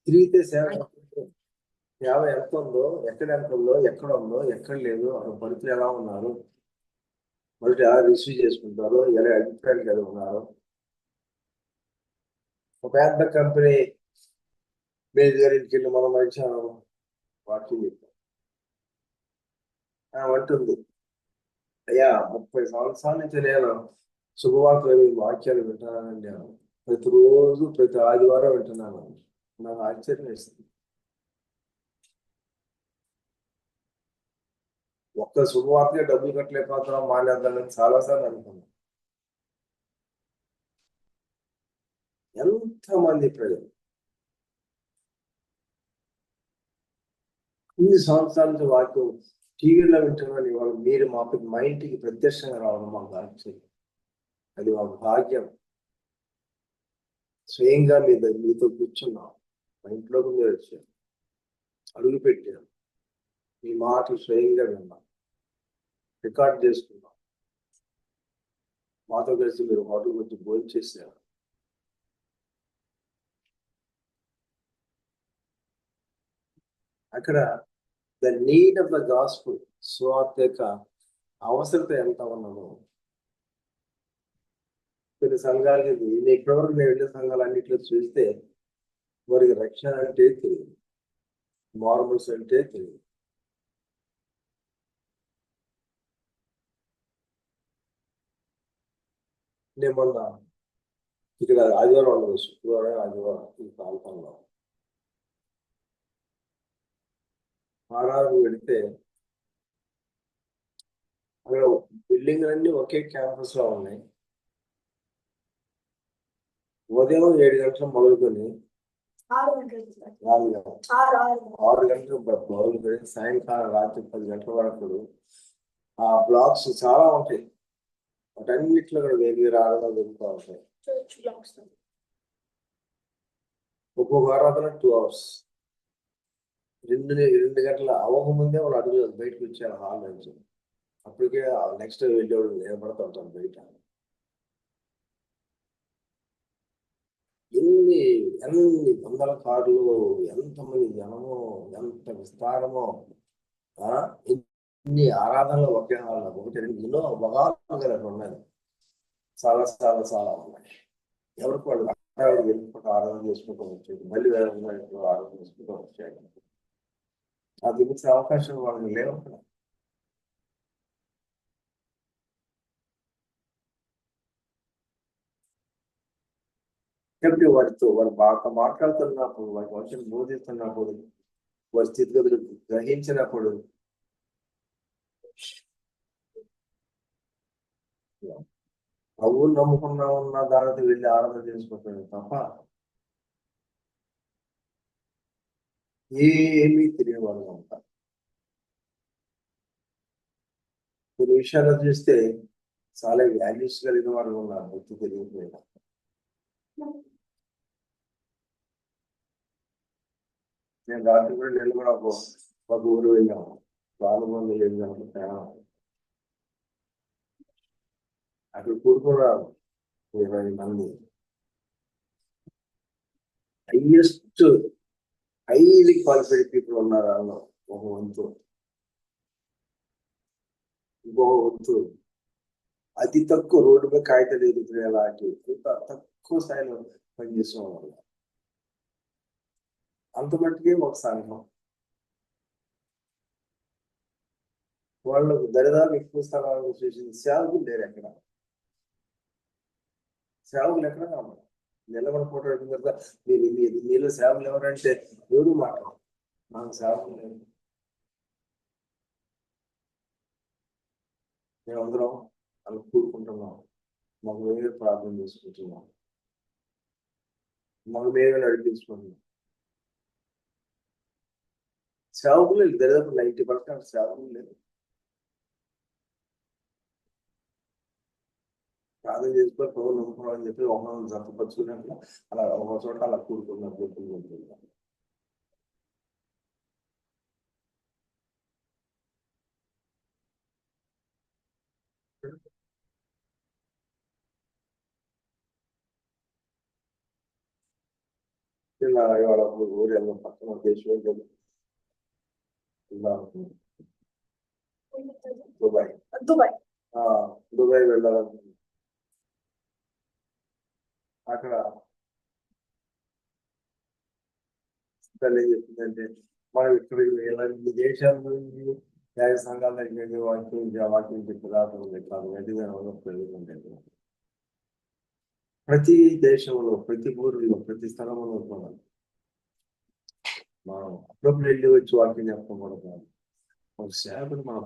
తిరిగితే సేవ ఎంత ఉందో, ఎక్కడ ఎంత ఉందో, ఎక్కడ ఉందో, ఎక్కడ లేదు, అక్కడ పరిస్థితులు ఎలా ఉన్నారు, మొదటి ఎలా రిసీవ్ చేసుకుంటారో, ఎలా అభిప్రాయాలు కలిగి ఉన్నారు. ఒక పెద్ద కంపెనీ మేనేజర్ ఇంటికి వెళ్ళి మనం మధ్యాహ్నం వాకింగ్ చెప్పాం. అంటుంది, అయ్యా 30 సంవత్సరాల నుంచి నేను శుభవార్తలు వాక్యాలు వింటున్నానండి. ప్రతిరోజు ప్రతి ఆదివారం వింటున్నాను. నాకు ఆశ్చర్యం వేస్తుంది. ఒక్క శుభవార్తగా డబ్బులు కట్టలేకపోతున్నాం, మానేద్దామని చాలాసార్లు అనుకున్నాం. ఎంతమంది ప్రజలు ఇన్ని సంవత్సరాల నుంచి వాక్యం టీవీలో వింటున్నాను. ఇవాళ మీరు మా ఇంటికి ప్రత్యక్షంగా రావడం మాకు ఆశ్చర్యం. అది మా భాగ్యం. స్వయంగా మీతో కూర్చున్నాం, మా ఇంట్లోకి మీరు వచ్చారు, అడుగు పెట్టారు, మీ మాటలు స్వయంగా విన్నాం, రికార్డ్ చేసుకున్నాం, మాతో కలిసి మీరు హోటల్ వచ్చి భోజనం చేశారు. అక్కడ the need of the gospel, సువార్త యొక్క అవసరత ఎంత ఉన్నదో కొన్ని సంఘాలకి, ఇప్పటివరకు నేను వెళ్ళే సంఘాలు అన్నింటిలో చూస్తే వారికి రక్షణ అంటే తెలియదు, మార్మల్స్ అంటే తెలియదు. నేను మొన్న ఇక్కడ ఆదివారం ఉండదు, శుక్రవారం ఆదివారం ఈ ప్రాంతంలో ఆరాధన వెళితే అక్కడ బిల్డింగ్లన్నీ ఒకే క్యాంపస్ లో ఉన్నాయి. ఉదయం 7 గంటలు మొదలుకొని 6 గంటలు మొదలుకొని సాయంకాలం రాత్రి 10 గంటల వరకు ఆ బ్లాక్స్ చాలా ఉంటాయి. వాటన్నిటిలో కూడా వేరు వేరు ఆరాధన జరుగుతూ ఉంటాయి. ఒక్కొక్క ఆరాధన 2 hours. 2 గంటల అవ్వకముందే వాళ్ళు అడుగు బయటకు వచ్చారు హాల్ నుంచి. అప్పటికే నెక్స్ట్ వెళ్ళేవాడు నిలబడుతూ ఉంటాను బయట. ఎన్ని వందల కార్లు, ఎంతమంది జనము, ఎంత విస్తారమో, ఇన్ని ఆరాధనలు ఒకే హాల్, ఒకటి రెండు ఎన్నో భాగాలు కదా ఉన్నాయి. చాలా చాలా చాలా ఉన్నాయి. ఎవరికి వాళ్ళు వెళ్ళిపోతే ఆరాధన చేసుకుంటూ వచ్చేది, మళ్ళీ వేరే ఆరాధన చేసుకుంటూ వచ్చాడు. అది ఇచ్చే అవకాశం వాళ్ళకి లేవు అక్కడ. కాబట్టి వారు బాగా మాట్లాడుతున్నప్పుడు, వారి వర్షం బోధిస్తున్నప్పుడు, వారి స్థితిగతులు గ్రహించినప్పుడు ప్రభువుని నమ్ముకున్నా ఉన్న దానితో వెళ్ళి ఆరాధన చేసుకుంటాడు తప్ప ఏమీ తెలియవాళ్ళు ఉంటారు. కొన్ని విషయాలు చూస్తే చాలా వాల్యూస్ కలిగిన వాళ్ళు ఉన్నారు, భక్తి తెలియకపోయినా. నేను రాత్రి కూడా నేను కూడా ఒక ఊరు వెళ్ళాము. 4-7 గంటల ప్రయాణం. అక్కడ కూడుకున్నారు 20 మంది. హైలీ క్వాలిఫైడ్ పీపుల్ ఉన్నారు. అందులో ఒక వంతు, ఇంకొక వంతు అతి తక్కువ రోడ్డుపై కాగితాలు ఎదుగుతున్నాయి. అలాంటి తక్కువ స్థాయిలో పనిచేసిన వాళ్ళు. అంత మట్టుకే ఒక సంఘం. వాళ్ళు దరిదాపు ఎక్కువ స్థలాలను చూసింది. సేవకులు లేరు ఎక్కడ. సేవకులు ఎక్కడ కావాలి? నిలబడి ఫోటో పెట్టిన తర్వాత మీలో సేవకులు ఎవరంటే ఎవరు మాట్లాడు, నాకు సేవకులు లేరు. మేమందరం అలా కూడుకుంటున్నాం, మాకు మేమే ప్రార్థన చేసుకుంటున్నాం, మాకు మేమే నడిపించుకుంటున్నాం. సేవకులు దరిదాపు 90% సేవకులు లేరు. ప్రార్థన చేసుకొని ప్రభు నమ్ముకోవడం అని చెప్పి ఒకరిని జతపరుచుకున్నట్లు అలా ఒక చోట అలా కూడుకున్నట్లు. ఇవాళ ఊరు వెళ్ళాం పక్కన దేశం దుబాయ్ దుబాయ్ దుబాయ్ వెళ్ళాలనుకుంటున్నాం. అక్కడ తల్లి ఏం చెప్తుందంటే మనం ఇక్కడ ఈ దేశాల గురించి న్యాయ సంఘాల దగ్గర వాక్యం చెప్పి ప్రతి దేశంలో ప్రతి ఊరిలో ప్రతి స్థలంలో మనం అప్పుడప్పుడు వెళ్ళి వచ్చి వాక్యం చెప్పకూడదు. ఒక సేవకుడు మనం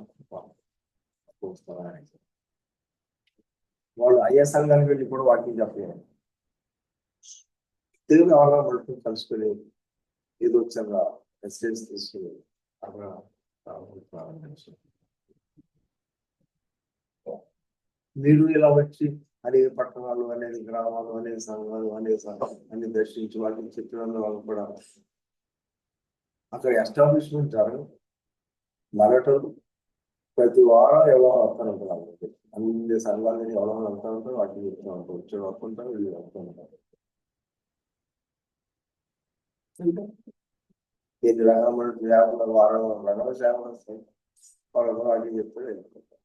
వాళ్ళు అయ్యా సంఘానికి వెళ్ళి కూడా వాక్యం చెప్పలేరు. తెలుగు అవగాహన పడుతుంది కలుసుకోలేదు. ఏదో వచ్చాక మెసేజ్ తీసుకోలేదు. అక్కడ మీరు ఇలా వచ్చి అనేక పట్టణాలు అనేది గ్రామాలు అనేక సంఘాలు అన్ని దర్శించి వాటిని చెప్పిన వాళ్ళు కూడా అక్కడ ఎస్టాబ్లిష్మెంట్ జరగదు. మరటలు ప్రతి వారం ఎవరో వస్తానంటారు. అన్ని సంఘాలని ఎవరో వెళ్తా ఉంటారు. వాటిని చెప్తూ ఉంటారు. వచ్చాడు వస్తుంటారు, వీళ్ళు వస్తూ ఉంటారు. ఎన్ని రకమైన సేవలు వారం రకాల సేవలు వస్తాయి. వాళ్ళు వాటిని చెప్తే వెళ్ళిపోతారు.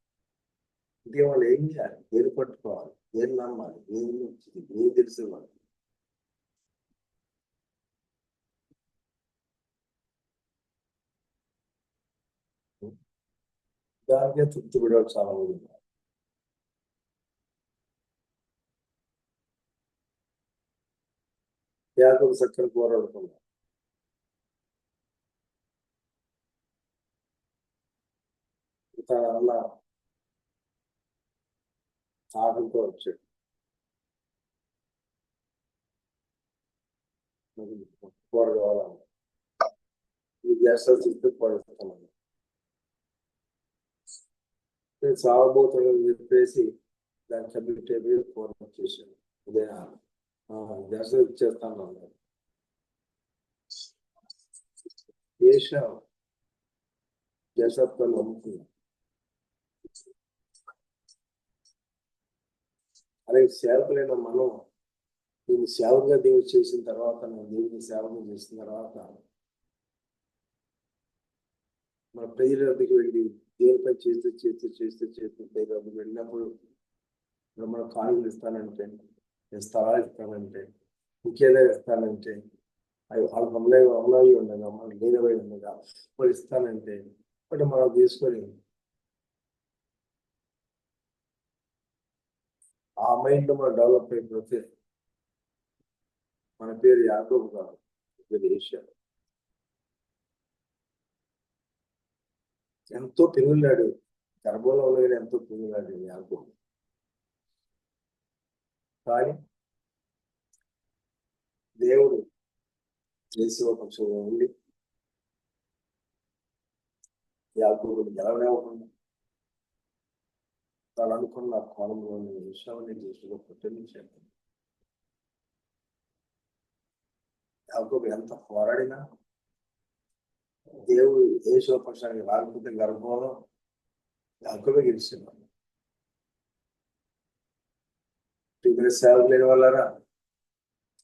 ఇంకే వాళ్ళు ఏం చేయాలి? ఏది పట్టుకోవాలి? ఏది నమ్మాలి? ఏది తెలిసి వాళ్ళు దానికే తృప్తి కూడా చాలా మంది. యాకబు చక్కెర కూర అనుకున్నాం. అన్న ఆకలితో వచ్చాడు. కూర కావాలన్నా ఈ గ్యాస్ చూస్తే పడుతున్నాను. నేను సాగబోతున్నాను చెప్పేసి దాన్ని కమిటీ కూర వచ్చేసాను. అదే గ్యాస్ ఇచ్చేస్తాను అన్నాడు. వేసాం గ్యాసత్వాన్ని నమ్ముతున్నాం. అలాగే సేవకులైన మనం దీన్ని సేవగా దేవుడు చేసిన తర్వాత దేవుని సేవగా చేసిన తర్వాత మన ప్రజల వద్దకు వెళ్ళి దేవునిపై చేస్తూ ప్రజల వద్దకు వెళ్ళినప్పుడు మన కానుకలు ఇస్తానంటే, స్థలాలు ఇస్తానంటే, ఇంకేదో ఇస్తానంటే, అవి వాళ్ళకి అమలవి ఉండగా మనకు లేనివై ఉండగా వాళ్ళు ఇస్తానంటే బట్ మనం తీసుకొని ఆ మైండ్ లో మనం డెవలప్ అయిపోతే మన పేరు యాకోబు కాదు, పేరు ఏషియా. ఎంతో పెరుగులాడు, గర్భంలో ఉన్న ఎంతో పెరుగులాడు యాకోబు. కానీ దేవుడు ఏసవ పక్షంలో ఉండి యాకోబుని గెలవనివ్వకుండా తాను అనుకున్న కోణంలోని విషయాన్ని దృష్టిలో పుట్టించాడు. యాకోబు ఎంత పోరాడినా దేవుడు ఏసవ పక్షానికి రాకపోతే గర్భంలో యాకోబే గెలిచినాడు. సేవకు లేని వాళ్ళరా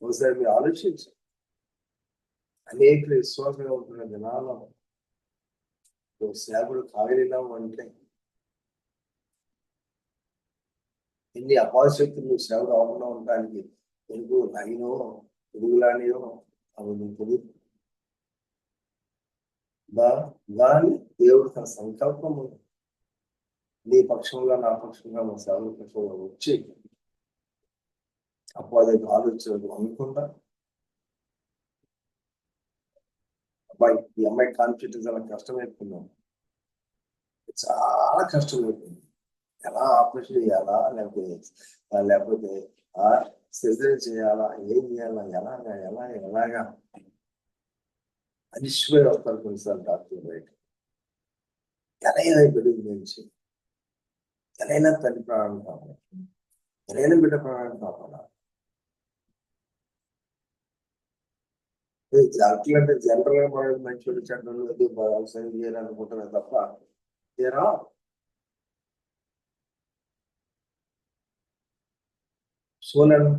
ఒకసారి మీరు ఆలోచించు. అనేక విశ్వాసంగా ఉంటున్న జనాలు సేవకుడు కాగలినాము అంటే ఎన్ని అపాశక్తులు నువ్వు సేవ కాకుండా ఉండడానికి ఎందుకు లైనో ఎదుగులానియో అవి నీకు తెలియదు. కానీ దేవుడు తన సంకల్పము నీ పక్షంగా నా పక్షంగా మన సేవల పక్షంగా వచ్చి అపాధి ఆలోచనలు అనుకుందా అబ్బాయి ఈ అమ్మాయి కాన్ఫిడెన్స్ అలా కష్టమైపోయిందాం, చాలా కష్టమైపోయింది. ఎలా ఆపరేషన్ చేయాలా లేకపోతే సర్జరీ చేయాలా, ఏం చేయాలా, ఎలాగా అనిశ్వయ వస్తారు కొన్నిసార్లు డాక్టర్ బయట. ఎలా బిడ్డ గురించి ఎలా తల్లి ప్రాణాన్ని కాపాడాలి, ఎలా బిడ్డ ప్రాణాన్ని కాపాడాలి. డాక్టర్లు అంటే జనరల్ గా మనం మంచి చెడ్డలు అది వ్యవసాయం చేయాలనుకుంటున్నా తప్ప ఏరా సోలన్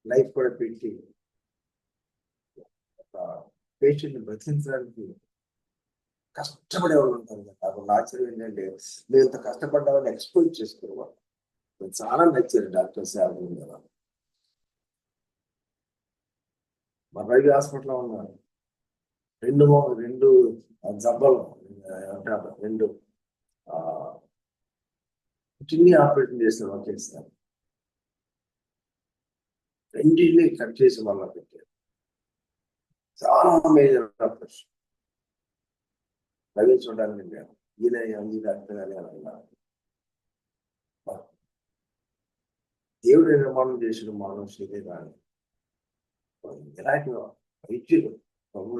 లైఫ్ కూడా పెట్టి పేషెంట్ని బ్రతికించడానికి కష్టపడే వాళ్ళు ఉంటారు కదా. నాకు ఆశ్చర్యం ఏంటంటే మేము ఇంత కష్టపడ్డామని ఎక్స్పోజ్ చేసుకోవాలి. చాలా నచ్చారు డాక్టర్ సేవ కదా. మా రవి హాస్పిటల్లో ఉన్నారు. రెండు జబ్బలు అంటారు, రెండు కిడ్నీ ఆపరేషన్ చేసిన ఒకేసారి రెండింటిని కట్ చేసి మళ్ళా పెట్టారు. చాలా మేజర్ ఆపరేషన్. రవి చూడడానికి వెళ్ళాను. ఈయన డాక్టర్ అని అన్నారు. దేవుడు నిర్మాణం చేసిన మానవ శరీరాన్ని ఎలాంటి వైద్యులు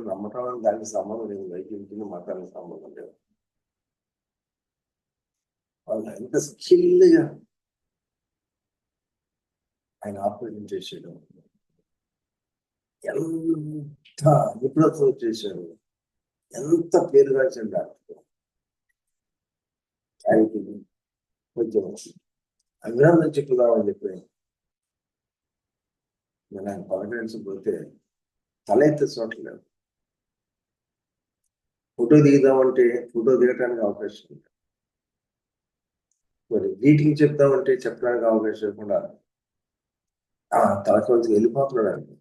నమ్మటం దానికి సంబంధం లేదు. వైద్యులకి మతానికి సంబంధం లేదు. వాళ్ళు ఎంత స్కిల్గా ఆయన ఆపరేషన్ చేసాడు, ఎంత నిపుణతతో చేశాడు, ఎంత పేరుగాల్సిన డాక్టర్. ఆయనకి కొంచెం అభినందన చెప్పుదామని చెప్పి నేను ఆయన పలకరించకపోతే తల ఎత్తే చూడలేదు. ఫోటో దిగుదామంటే ఫోటో దిగటానికి అవకాశం ఉంది. మరి గ్రీటింగ్ చెప్దామంటే చెప్పడానికి అవకాశం లేకుండా తలకొంచి వెళ్ళిపోతున్నాడు ఆయన.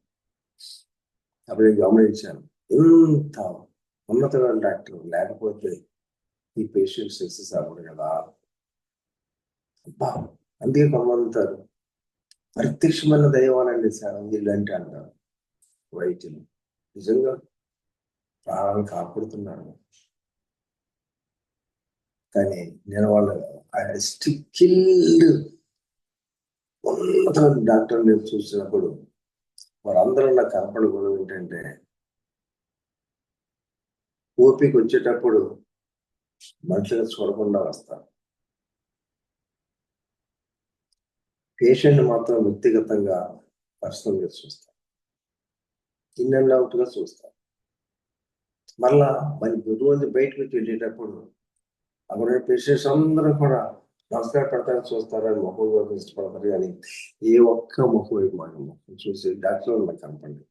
అప్పుడు నేను గమనించాను, ఎంత ఉన్నతమైన డాక్టర్ లేకపోతే ఈ పేషెంట్ సక్సెస్ అవ్వడు కదా. అబ్బా, అందుకే కొంతమంది ప్రత్యక్షమైన దైవాలండి సార్ వీళ్ళంటే అంటారు వైద్యులు. నిజంగా ప్రాణాలను కాపాడుతున్నాను. కానీ నేను వాళ్ళు స్కిల్డ్ ఉన్నతమైన డాక్టర్ నేను చూసినప్పుడు వారందరూ నాకు కనపడకూడదు. ఏంటంటే ఓపిక వచ్చేటప్పుడు మనుషులు చూడకుండా వస్తారు. పేషెంట్ మాత్రం వ్యక్తిగతంగా పర్సనల్గా చూస్తారు, ఇన్ అండ్ అవుట్గా చూస్తారు. మళ్ళా మరి రోజు బయటకు వచ్చి వెళ్ళేటప్పుడు అక్కడ పేషెంట్స్ అందరూ కూడా నమస్కారం పెడతారని చూస్తారని ముఖం వైపు ఇష్టపడతారు. కానీ ఏ ఒక్క ముఖం వైపు మాట ముఖం చూసి డాక్టర్ నాకు కనపండి.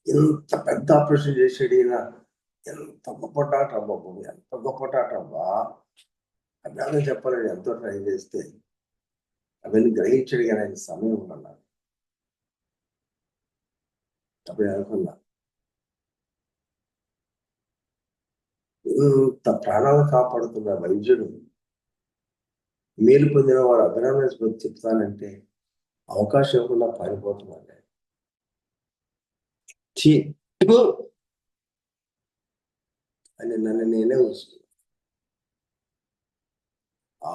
ఎంత పెద్ద ఆపరేషన్ చేసాడు ఈయన, ఎంత గొప్ప డాక్టర్ బాబు, ఎంత గొప్ప డాక్టర్ అబ్బా. అభ్యాసం చెప్పాలని ఎంతో ట్రై చేస్తే అవన్నీ గ్రహించడు. కానీ ఆయన సమయం ఉండాలి. అప్పుడు అనుకున్నా, ఇంత ప్రాణాలు కాపాడుతున్న వైద్యుడు మేలు పొందిన వాడు అభినందన చెప్తానంటే అవకాశం ఇవ్వకుండా పారిపోతున్నాడు అని నన్ను నేనే చూసుకున్నాను. ఆ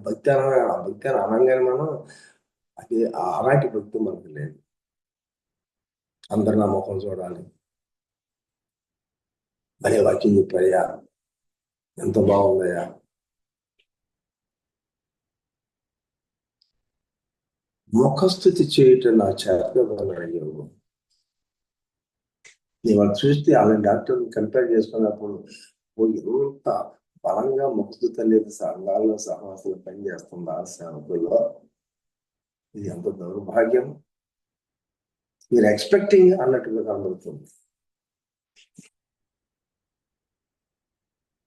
భక్తి అనగానే మనం అది అలాంటి భక్తి మనకు లేదు. అందరు నా ముఖం చూడాలి, భలే వాక్యం చెప్పాయా, ఎంత బాగుందయా. ముఖస్థుతి చేయటం నా చేతగా అడిగావు. నేను వాళ్ళు చూస్తే అలాంటి డాక్టర్ని కంపేర్ చేసుకున్నప్పుడు ఎంత బలంగా ముఖస్థుతి అనేది సంఘాల్లో సహవాసులు పనిచేస్తుంది. ఆ సేవకుల్లో ఇది ఎంత దౌర్భాగ్యం. మీరు ఎక్స్పెక్టింగ్ అన్నట్టుగా కనబడుతుంది.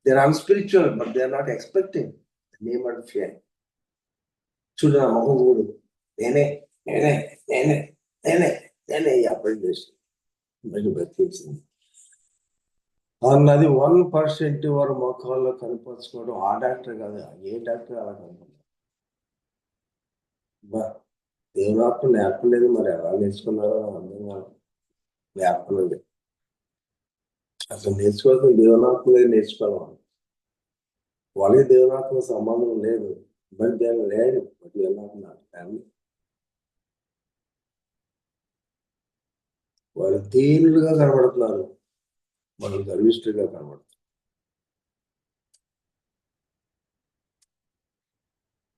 They are unspiritual but they are not expecting name and fame. చూడు నా ముఖం చూడు, నేనే నేనే నేనే నేనే నేనే అప్లై చేసి బ్రతికించింది అన్నది 1% వారు ముఖాల్లో కనిపించుకోవడం. ఆ డాక్టర్ కాదు, ఏ డాక్టర్ అలా కనపడదు. దేవునాత్మ నేర్పలేదు, మరి ఎలా నేర్చుకున్నారో అర్థం కాదు. నేర్పలేదు, అసలు నేర్చుకోవాల్సిన దేవునాత్మ నేర్చుకోవాలి. వాళ్ళకి దేవునాత్మ సంబంధం లేదు, బట్ దేవుడు లేదు. బట్ వాళ్ళు దీనులుగా కనబడుతున్నారు, వాళ్ళు గర్విష్ఠులుగా కనబడుతున్నారు.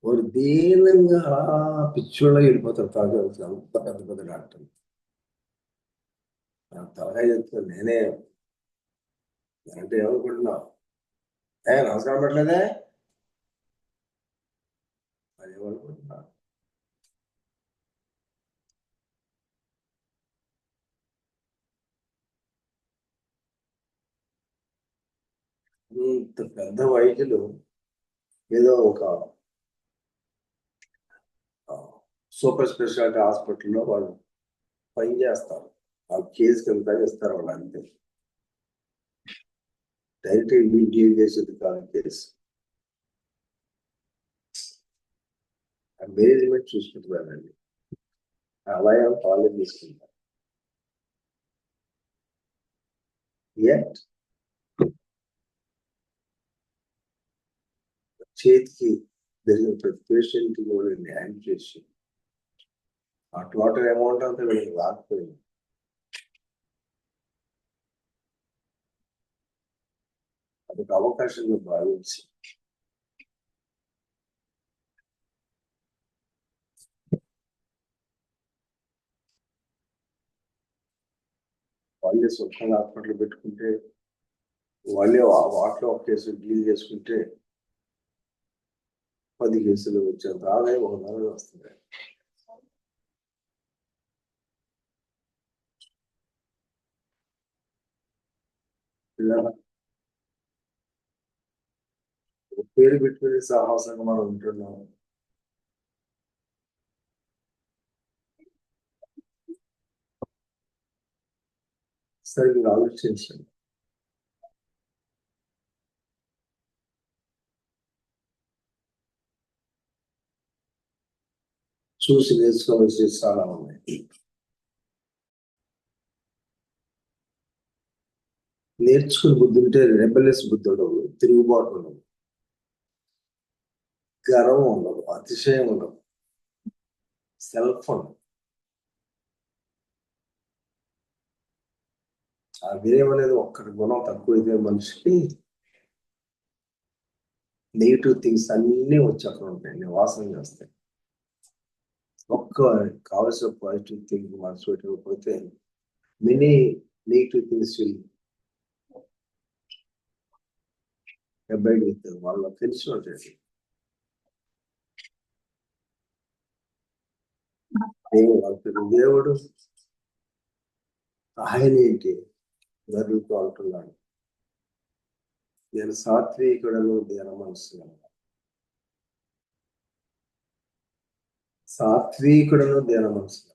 వారు దీనంగా పిచ్చోళ్ళ వెళ్ళిపోతారు. తాగవచ్చు అంత పెద్ద పెద్ద డాక్టర్లు. తలగా చెప్తాను నేనే అంటే ఏమనుకుంటున్నావు, నమస్కారం పెట్టలేదే అది ఏమనుకుంటున్నా. ఇంత పెద్ద వైద్యులు ఏదో ఒక సూపర్ స్పెషాలిటీ హాస్పిటల్లో వాళ్ళు పని చేస్తారు. ఆ కేసుకి ఎంత ఇస్తారు వాళ్ళు అంతే. డైరెక్ట్ డీల్ చేసేది కాదు కేసు. మేనేజ్మెంట్ చూసుకుంటున్నారండి. అవయం వాళ్ళే తీసుకుంటారు. చేతికి జరిగిన ప్రతి పేషెంట్ కూడా న్యాయం చేసి ఆ టోటల్ అమౌంట్ అంతా వీళ్ళకి రాకపోయింది. అదొక అవకాశంగా భావించి వాళ్ళే సొంతంగా హాస్పిటల్ పెట్టుకుంటే, వాళ్ళే వాటిలో ఒక కేసు డీల్ చేసుకుంటే 10 కేసులు వచ్చేంత ఆదాయం ఒక నెలలో వస్తుంది. పేరు పెట్టుకునే సాహసంగా మనం ఉంటున్నాం. సరే మీరు ఆలోచించండి. చూసి నేర్చుకోవాల్సి చాలా ఉన్నాయి. నేర్చుకుని బుద్ధి ఉంటే రెబలెస్ బుద్ధి ఉండవు, తిరుగుబాటు ఉండవు, గర్వం ఉండదు, అతిశయం ఉండదు, సెల్ఫ్ ఉండదు. ఆ వినయం అనేది ఒక్కటి గుణం తక్కువైతే మనిషికి నెగిటివ్ థింగ్స్ అన్నీ వచ్చి అక్కడ ఉంటాయి, నివాసం చేస్తాయి. ఒక్క కావలసిన పాజిటివ్ థింగ్ మనసు పెట్టకపోతే many negative things will abide with వాళ్ళ తెలిసినట్టు. దేవుడు ఆయన ఏంటి గర్వుతో అంటున్నాడు, నేను సాత్వికుడను ధ్యాన మనసు, సాత్వికుడను ధ్యాన మనసు.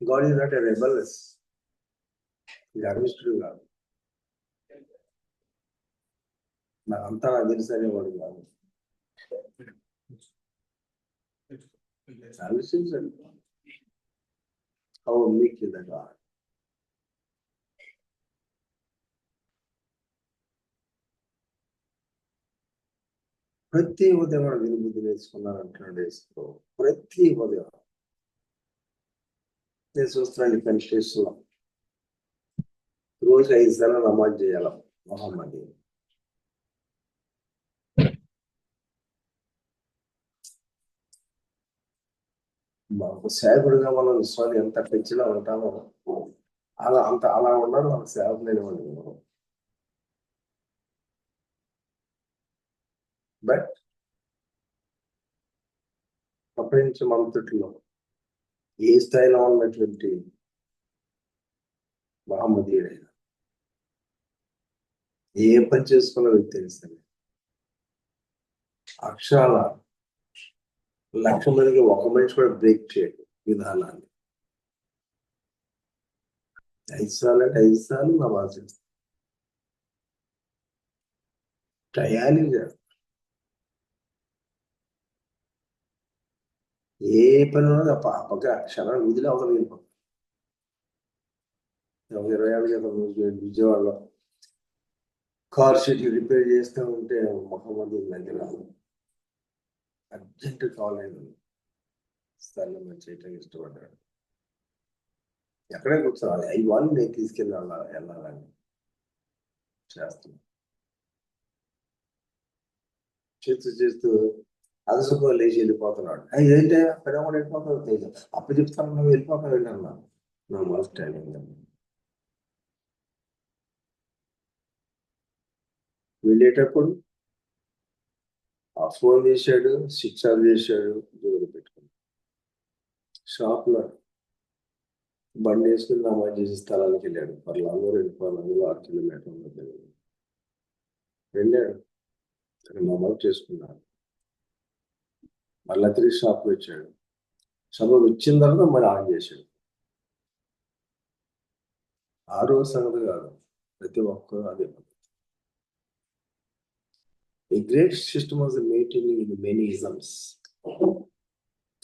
గాడ్ ఈజ్ నాట్ ఎ రెబెల్లెస్, గర్విష్ఠుడు కాదు, నాకంతా నాకు తెలుసు అనేవాడు కాదు. ఆలోచించండి, హౌ మీక్ ఇస్ ద గాడ్. ప్రతి ఉదయం వినుబుద్ధి నేర్చుకున్నారంటున్నాడు యేసు. ప్రతి ఉదయం నేను చూస్తున్నాను కనిపిస్తున్నాం, రోజు 5 సార్లు నమాజ్ చేయాల మొహమ్మది. మాకు సేవకుడిగా మనం విశ్వాన్ని ఎంత పెంచిలా ఉంటామో అలా ఉన్నారు మన సేవకులైన వాళ్ళు. బట్ ప్రపంచమంతటిలో ఏ స్థాయిలో ఉన్నటువంటి మహమ్మదీయుడైనా, ఏ పని చేసుకున్న వ్యక్తి అయినా సరే, అక్షరాల 1,00,000 మందికి ఒక మనిషి కూడా బ్రేక్ చేయడు విధానాన్ని. 5 సార్లు అంటే 5 సార్లు నమాజ్ చేస్తాం, టయానికి చేస్తాం. ఏ పని ఉన్నది పక్క క్షణాలు విధిలో అవసరం వెళ్ళిపోతాం. 20 ఏళ్ళ క్రితం విజయవాడలో కార్ షీట్ రిపేర్ చేస్తూ ఉంటే మొహమ్మద్ దగ్గర అర్జెంట్ కావాలని స్థలం చేయటం ఇష్టపడ్డాడు. ఎక్కడే కూర్చోవాలి, 5 వాళ్ళు నేను వెళ్ళాలని చేస్తున్నాను. చేస్తూ అలసపో లేచి వెళ్ళిపోతున్నాడు. ఏంటంటే పని కూడా వెళ్ళిపోతావు తెలియదు, అప్పుడు చెప్తాను నువ్వు వెళ్ళిపోతావు వెళ్ళాను నా మోస్ట్ వెళ్ళేటప్పుడు ఆ ఫోన్ చేశాడు, స్విచ్ ఆఫ్ చేశాడు, జోలు పెట్టుకున్నాడు. షాప్ లో బండి వేసుకుని నమాజ్ చేసే స్థలానికి వెళ్ళాడు. పర్లాంగూరు వెళ్ళిపోవాలి, 6 కిలోమీటర్లు వెళ్ళాడు. అక్కడ నమాజ్ చేసుకున్నాడు. మళ్ళీ తిరిగి షాప్కి వచ్చాడు. షాప్ వచ్చిన తర్వాత మళ్ళీ ఆన్ చేశాడు. ఆ రోజు సంగతి కాదు, ప్రతి ఒక్కరు అదే. A great system was maintaining in many isms.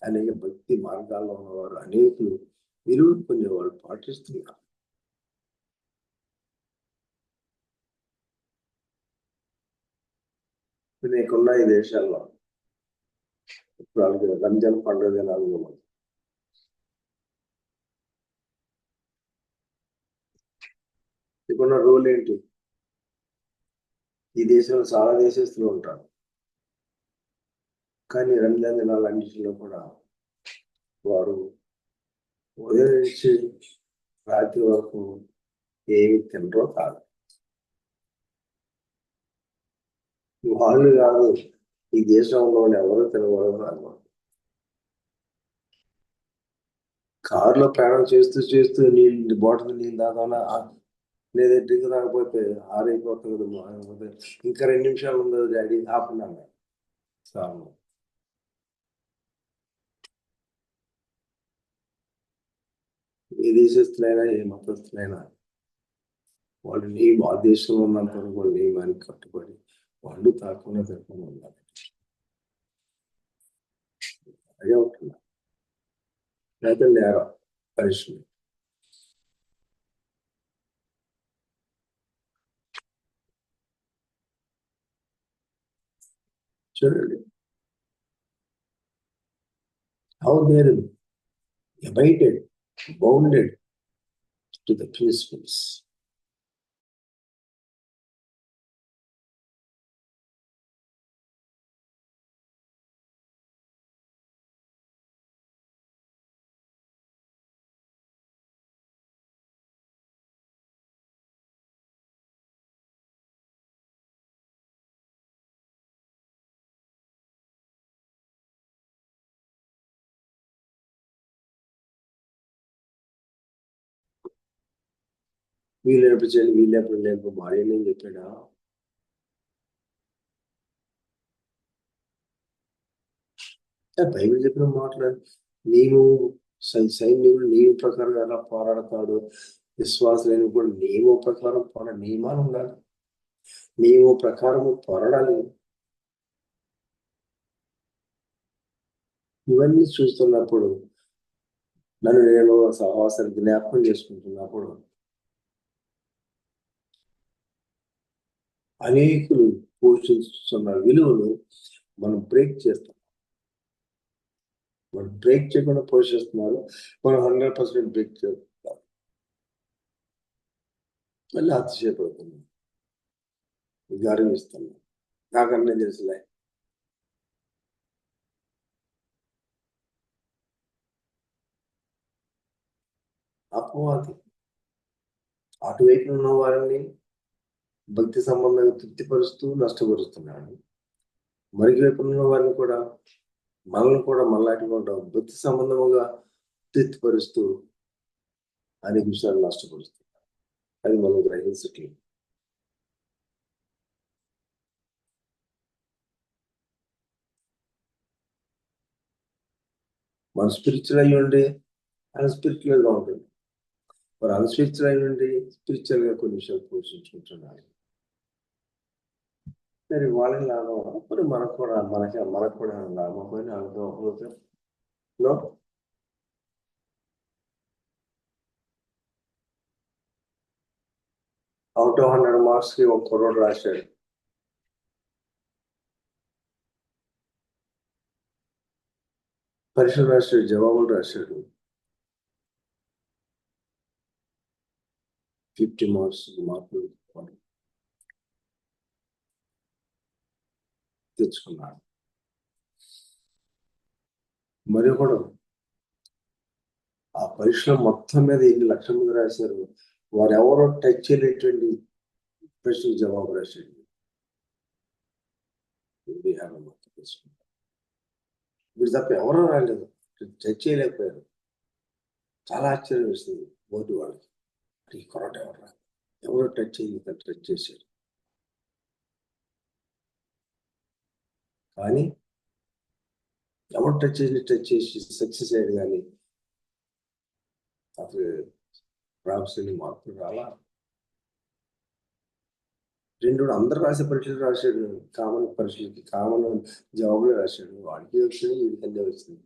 అనేక భక్తి మార్గాల్లో ఉన్నవారు అనేకులు విలువ పొందేవారు పాటిస్తున్నారు. నీకున్న ఈ దేశాల్లో ఇప్పుడు రంజాన్ పండుగ దినాలు ఇప్పుడున్న రూల్ ఏంటి? ఈ దేశంలో చాలా దేశస్తులు ఉంటారు, కానీ రంజాన్ దినాలన్నింటిలో కూడా వారు ఉదయం నుంచి రాత్రి వరకు ఏమి తినరో కాదు. వాళ్ళు కాదు, ఈ దేశంలో ఎవరు తినకూడదు కాదు. కారులో ప్రయాణం చేస్తూ చేస్తూ నీళ్ళు బాటిల్ నీళ్ళు తాగాలా, లేదా డ్రింక్ తాగకపోతే ఆరైపోతుంది. ఇంకా 2 నిమిషాలు ఉందో డాడీ ఆపున్నాను సార్. ఏ దేశస్తులైనా ఏ మతస్థులైనా వాళ్ళు ఆ దేశంలో ఉన్నంత వరకు వాళ్ళు నియమానికి కట్టుబడి వాళ్ళు తాకుండా తిరగకుండా ఉండాలి. అదే ఉంటున్నా లేకపోతే నేరం పరిశ్రమ. చూడండి, how they are abided, bounded to the principles. వీళ్ళు ఎప్పుడు చేయాలి, వీళ్ళు ఎప్పుడు లేదు, భార్య నేను చెప్పాడా? బైబిల్ చెప్పిన మాట్లాడు. నీవు సైన్యుడు నీవు ప్రకారం ఎలా పోరాడతాడు, విశ్వాసం కూడా నియమ ప్రకారం నియమాలు ఉండాలి. నియమ ప్రకారము పోరాడాలి. ఇవన్నీ చూస్తున్నప్పుడు నన్ను నేను సహవాసాన్ని జ్ఞాపకం చేసుకుంటున్నప్పుడు అనేకులు పోషిస్తున్న విలువలు మనం బ్రేక్ చేస్తాం. మనం బ్రేక్ చేయకుండా పోషిస్తున్నారు, మనం 100% బ్రేక్ చేస్తాం. మళ్ళీ అతిశయపడుతున్నాం, గర్విస్తున్నాం. నాకన్నా తెలుసులే. అపవాది అటువైపు ఉన్న వారిని భక్తి సంబంధంగా తృప్తిపరుస్తూ నష్టపరుస్తున్నాడు. మరివైపు ఉన్న వారిని కూడా మనల్ని కూడా మళ్ళాటి భక్తి సంబంధముగా తృప్తిపరుస్తూ అనేక విషయాలు నష్టపరుస్తున్నాడు. అది మనం గ్రహించట్లేదు. మన స్పిరిచువల్ అయ్యి ఉండి అన్స్పిరిచువల్ గా ఉంటుంది, మరి అన్స్పిరిచువల్ అయ్యి ఉండి స్పిరిచువల్ గా కొన్ని విషయాలు పోషించుకుంటున్నారు. మరి వాళ్ళకి లాభం, మరి మనకు కూడా లాభం పోయిన అనుభవం. అవుట్ ఆఫ్ 100 మార్క్స్ కి 1 crore రాశాడు. పరీక్షలు రాశాడు, జవాబులు రాశాడు. 50 మార్క్స్ మార్కులు తెచ్చుకున్నాడు. మరి ఒకడు ఆ పరీక్షలో మొత్తం మీద 8 లక్షల మంది రాశారు, వారు ఎవరో టచ్ చేయలేటువంటి ప్రశ్నలు జవాబు రాశాడు. వీడు తప్ప ఎవరో రాలేదు, టచ్ చేయలేకపోయారు. చాలా ఆశ్చర్యం వేస్తుంది బోర్డు వాళ్ళకి. ఈ కొరట ఎవరు టచ్ చేసి టచ్ చేశారు. కానీ ఎవరు టచ్ చేసి సక్సెస్ అయ్యాడు. కానీ అసలు ప్రాఫెసర్ని మార్పులు రాలా. రెండు అందరు రాసే పరీక్షలు రాశాడు. కామన్ పరీక్షలకి కామన్ జవాబులు రాశాడు. వాడికి వచ్చింది, వీడికన్నా వచ్చింది.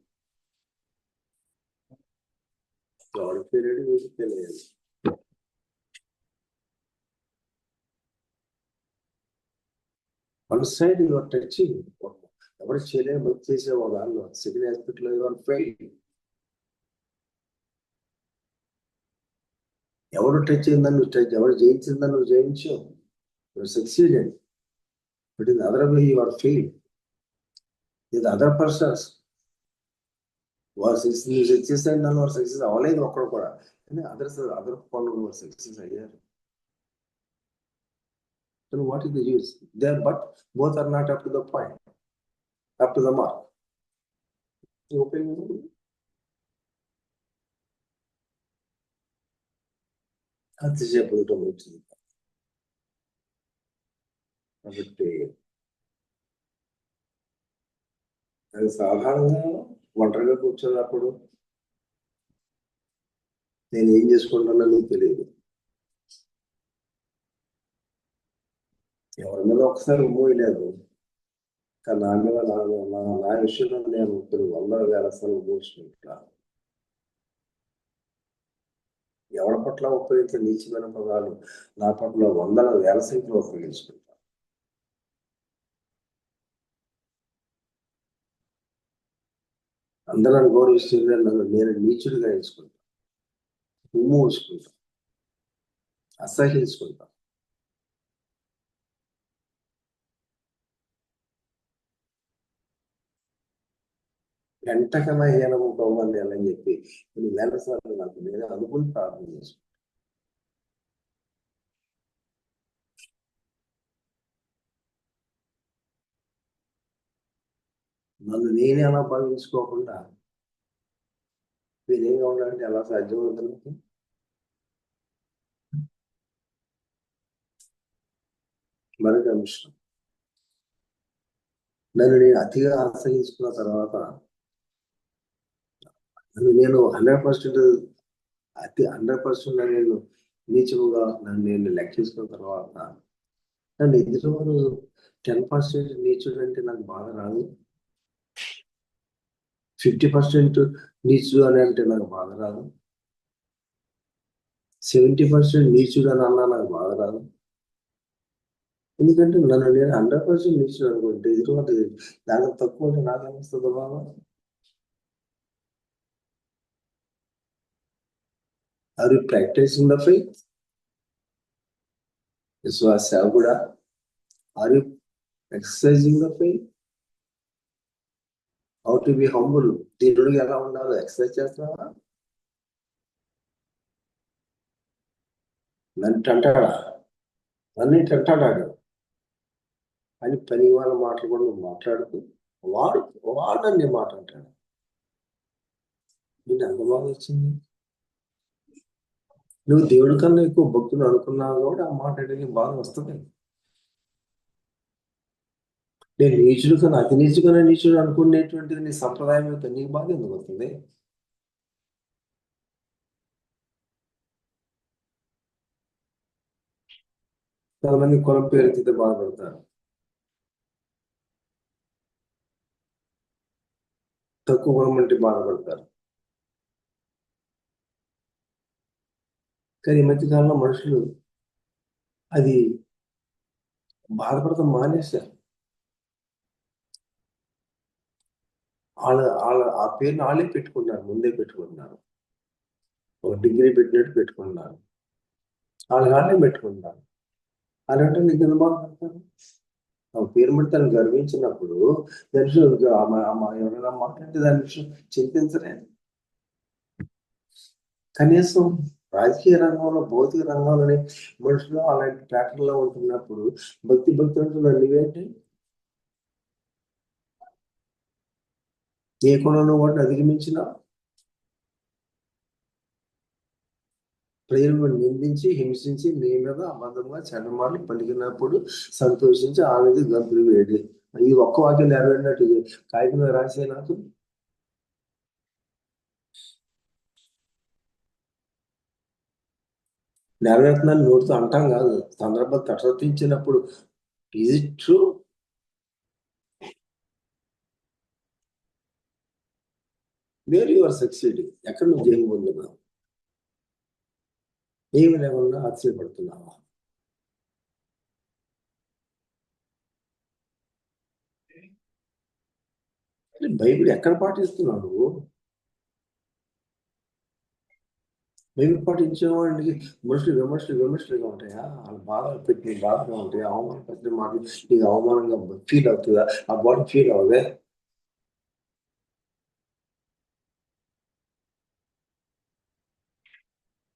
వాడికి తెలియదు, వీడికి తెలియదు. One side you're touching. ఎవరు చేయలేదు, బుక్ చేసేవాళ్ళు దానిలో సివిల్ హాస్పిటల్ యువర్ ఫెయిల్. ఎవరు టచ్ అయిందని నువ్వు టచ్, ఎవరు జయించిందని నువ్వు జయించు. You're succeeded. But in other way you're fail. ఇది అదర్ పర్సన్స్ వారు నువ్వు సక్సెస్ అయిన వారు సక్సెస్ అవ్వలేదు ఒక్కడు కూడా. కానీ అదర్ పనులు వారు సక్సెస్ అయ్యారు. So what is the use? There, but both are not up to the point, up to the mark. అతిశయపడటం వచ్చింది. కాబట్టి అది సాధారణంగా ఒంటరిగా కూర్చున్నప్పుడు నేను ఏం చేసుకుంటున్నా నీకు తెలియదు. ఎవరి మీద ఒకసారి మూయలేదు. కానీ నా మీద నా విషయంలో నేను 100,000 సార్లు కూర్చుంటున్నాను. ఎవరి పట్ల ఉపయోగించే నీచమైన పదాలు నా పట్ల 100,000 సంఖ్యలో ఉపయోగించుకుంటాను. అందరూ నన్ను గౌరవిస్తుంది, నేను నీచుడిగా ఎంచుకుంటాను, ఉమ్ము ఉంచుకుంటాను, అసహించుకుంటాను. గంటకన్నా హీనము కవ్వండి అని చెప్పి కొన్ని వేల సార్లు నాకు నేనే అనుకుని ప్రార్థన చేసుకుంటాను. నన్ను నేనే అలా భావించుకోకుండా మీరేగా ఉండాలంటే ఎలా సాధ్యమవుతుంది? మరొక అంశం, నన్ను నేను అతిగా ఆశ్రయించుకున్న తర్వాత నన్ను నేను 100% 100% నేను నీచముగా నన్ను నేను లెక్కించుకున్న తర్వాత నన్ను ఎదుటివారు 10% నీచుడు అంటే నాకు బాధ రాదు. 50% నీచుడు అని అంటే నాకు బాధ రాదు. 70% నీచుడు అని అన్నా నాకు బాధ రాదు. ఎందుకంటే నన్ను నేను 100% నీచుడు అనుకుంటే ఎదుటివారు దానికి తక్కువ అంటే నాకేమొస్తుంది బాధ? Are you practicing the faith? విశ్వాస సేవకుడా, are you exercising the faith? How to be humble? దేవుడికి ఎలా ఉండాలో ఎక్సర్సైజ్ చేస్తున్నావా? నన్ను అంటాడా? అన్నింటి అంటాడాడు అని పని వాళ్ళ మాటలు కూడా నువ్వు మాట్లాడుతూ వాడు నీ మాట అంటాడు. నేను ఎంత బాగా వచ్చింది. నువ్వు దేవుడి కన్నా ఎక్కువ భక్తులు అనుకున్నావు కూడా ఆ మాట అంటే బాగా వస్తుంది. నేను నీచుడు కన్నా అతి నీచుకన్నా నీచుడు అనుకునేటువంటిది నీ సంప్రదాయం యొక్క నీకు బాగా ఎందుకు వస్తుంది? చాలా మంది కులం పేరుతో బాధపడతారు, తక్కువ కులం అంటే బాధపడతారు. కానీ ఈ మధ్యకాలంలో మనుషులు అది బాధపడతాం మానేశారు. వాళ్ళ ఆ పేరుని వాళ్ళే పెట్టుకున్నారు, ముందే పెట్టుకుంటున్నారు. ఒక డిగ్రీ పెట్టినట్టు పెట్టుకుంటున్నారు, వాళ్ళే పెట్టుకుంటున్నారు. అలాంటి నీకు ఎంత బాధపడతారు? ఆ పేరు బట్టి తను గర్వించినప్పుడు దాని ఎవరైనా మాట్లాడితే దాని విషయం చింతించలే. కనీసం రాజకీయ రంగంలో, భౌతిక రంగంలోనే మనుషులు అలాంటి ప్యాటర్న్లో ఉంటున్నప్పుడు భక్తి అంటున్నా నువ్వేంటి? ఏ కొనను వాటిని అధిగమించినా ప్రజలను నిందించి హింసించి మీ మీద అబద్ధంగా చెడ్డమాటలు పలికినప్పుడు సంతోషించి ఆ మీద గంతులు వేడి. ఈ ఒక్క వాక్యం నెరవేరినట్టు కాగితం మీద రాసే నాకు నెరవేరుతుందని నోటితో అంటాం కాదు, సందర్భం తటస్థించినప్పుడు is it true? Where you're succeeding, ఎక్కడ నువ్వు జయం పొందుతున్నావు? ఏమి లేకుండా ఆశ్చర్యపడుతున్నావా? బైబిల్ ఎక్కడ పాటిస్తున్నావు నువ్వు? బైబిల్ పాటించేవాడికి విమర్శలుగా ఉంటాయా? వాళ్ళ బాధలు పెట్టి బాధగా ఉంటాయా? అవమానపరిచిన మాటలు నీకు అవమానంగా ఫీల్ అవుతుందా? ఆ బాడీ ఫీల్ అవ్వదే?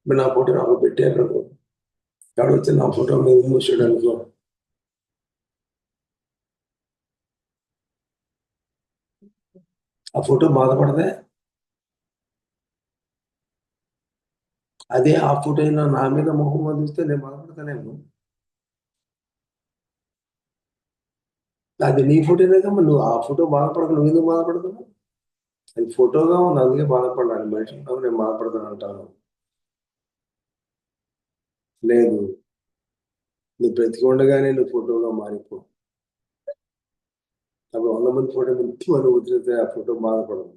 ఇప్పుడు నా ఫోటో నాకు పెట్టారు, ఎవరు వచ్చి నా ఫోటో మీద మూసాడు అనుకో, ఆ ఫోటో బాధపడదే? అదే ఆ ఫోటో అయినా నా మీద మొహం వదిలిస్తే నేను బాధపడతానేమో. అది నీ ఫోటోనే కమ్మా, నువ్వు ఆ ఫోటో బాధపడక నువ్వు ఎందుకు బాధపడుతున్నావు? అది ఫోటోగా ఉంది అందుకే బాధపడాలి, మనిషి నేను బాధపడతాను అంటాను. లేదు, నువ్వు బ్రతికి ఉండగానే నువ్వు ఫోటోగా మారిపో. అప్పుడు 100 మంది ఫోటో అని వదిలితే ఆ ఫోటో బాధపడదు.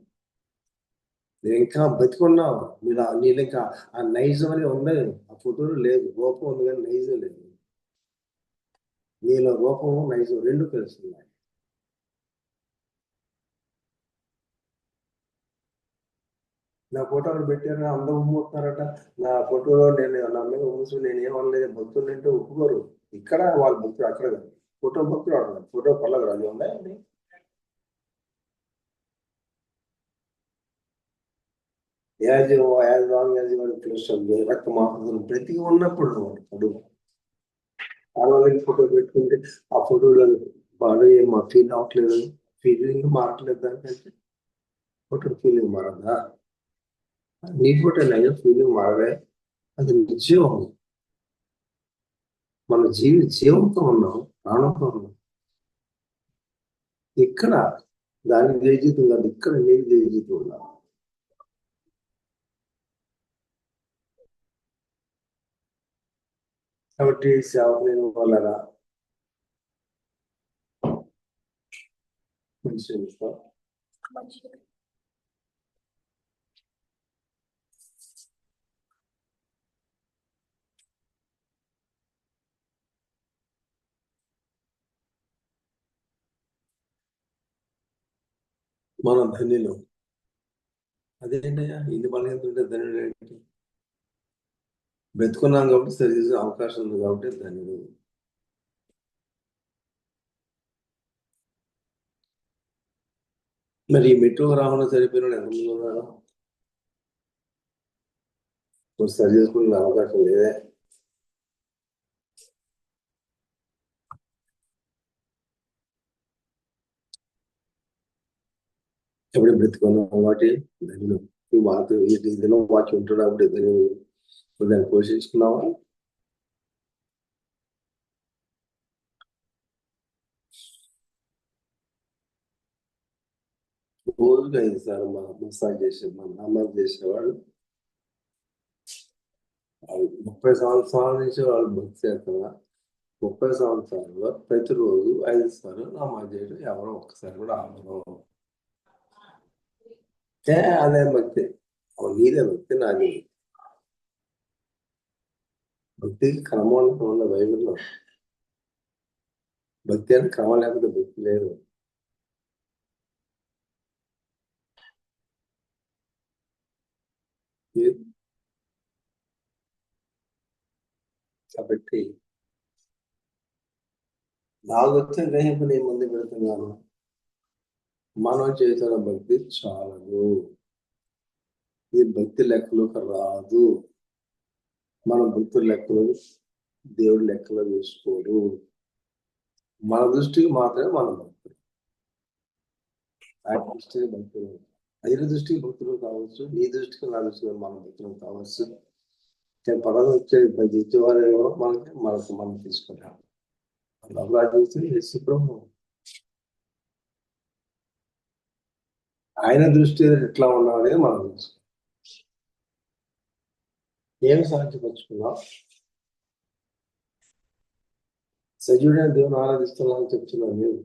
నేను ఇంకా బతికున్నావు, నీళ్ళు ఇంకా ఆ నైజం అనేది ఉంది, ఆ ఫోటోలో లేదు. రూపం ఉంది కానీ నైజం లేదు. నీలో రూపం నైజం రెండు కలుస్తున్నాయి. నా ఫోటో అక్కడ పెట్టారు, అందరూ ఉమ్మవుతున్నారట. నా ఫోటోలో నా మీద ఉమ్ము, నేను ఏమనలేదు, భక్తులు అంటే ఒప్పుకోరు. ఇక్కడ వాళ్ళు భక్తులు, అక్కడ ఫోటో భక్తులు ఆడతారు. ఫోటో పర్లేదు అది ఉన్నాయండి. యాజ్ లాంగ్ యాజ్ తెలుస్తుంది రక్త మాత్రం ప్రతి ఉన్నప్పుడు అడుగు ఆడవాళ్ళకి ఫోటో పెట్టుకుంటే ఆ ఫోటోలో బాగా ఏం మా ఫీల్ అవ్వట్లేదు, ఫీలింగ్ మారట్లేదు. దానికంటే ఫోటో ఫీలింగ్ మారదా? నీ ఫోటో లేదు, ఫీలింగ్ మారదే. అది నిజం. మన జీవంతో ఉన్నాం, ప్రాణంతో ఉన్నాం. ఇక్కడ దానికి జయజీతం కాదు, ఇక్కడ నీకు జయజీతం ఉన్నాం. కాబట్టి సేవకులైన వాళ్ళరా, మంచి మనం ధన్యులు. అదేంటయ్యా ఇన్ని బలహీనత ధన్యుడు ఏంటి? బ్రతుకున్నాం కాబట్టి సరి చేసే అవకాశం ఉంది కాబట్టి ధన్యుడు. మరి ఈ మెట్రో రావణ సరిపోయిన ఎంతమంది ఉన్నారు? సరి చేసుకునే అవకాశం లేదే? ఎప్పుడు బ్రతుకున్నాం కాబట్టి ధన్యుడు. ఈ వాత ఈ దినం వాక్యం ఉంటాడు కాబట్టి ధన్యుడు. దాన్ని పోషించుకున్నావా? రోజుగా 5 సార్లు మసాజ్ చేసేవాడు 30 సంవత్సరాల నుంచి వాళ్ళు భక్తి చేస్తున్నా. 30 సంవత్సరాల్లో ప్రతిరోజు 5 సార్లు నమాజ్ చేయడం ఎవరో ఒక్కసారి కూడా ఆపరు. అదే భక్తి. నీదే భక్తి, నాది భక్తికి క్రమం ఉన్న బైబిల్లో. భక్తి అంటే క్రమం లేకపోతే భక్తి లేదు. కాబట్టి నాకు వచ్చిన గ్రహింపు నేను ముందు పెడుతున్నాను. మనం చేసిన భక్తి చాలదు, ఈ భక్తి లెక్కలోకి రాదు. మన భక్తుల లెక్కలు దేవుడి లెక్కలో వేసుకోడు. మన దృష్టికి మాత్రమే మన భక్తులు, ఆయన దృష్టికి భక్తులు. ఆయన దృష్టికి భక్తులు కావచ్చు, నీ దృష్టికి నా దృష్టికి మన భక్తులు కావచ్చు. పదవి వచ్చే ఇచ్చేవారు ఎవరో మనకు మనం తీసుకుంటాం. ప్రభు ఆయన దృష్టి ఎట్లా ఉన్నాడని మనం తెలుసు. ఏమి సాధ్యపరుచుకున్నాం? సజీవుడైన దేవుని ఆరాధిస్తున్నామని చెప్తున్నాం. మేము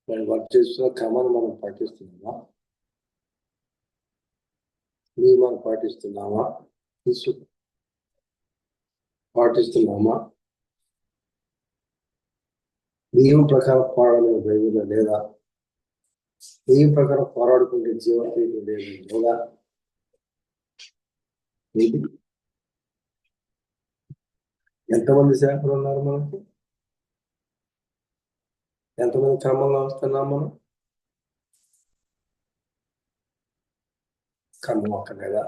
మనం వర్క్ చేస్తున్న క్రమాన్ని మనం పాటిస్తున్నామా? నియమాలు పాటిస్తున్నామా? పాటిస్తున్నామా? నియమం ప్రకారం పోరాడమే బైబిల్లో లేదా? నియమం ప్రకారం పోరాడుకుంటే జీవన లేదు లేదా? ఎంతమంది సేవకులు ఉన్నారు మనకి? ఎంతమంది క్రమంగా వస్తున్నాం మనం? క్రమం ఒక్కలేదా?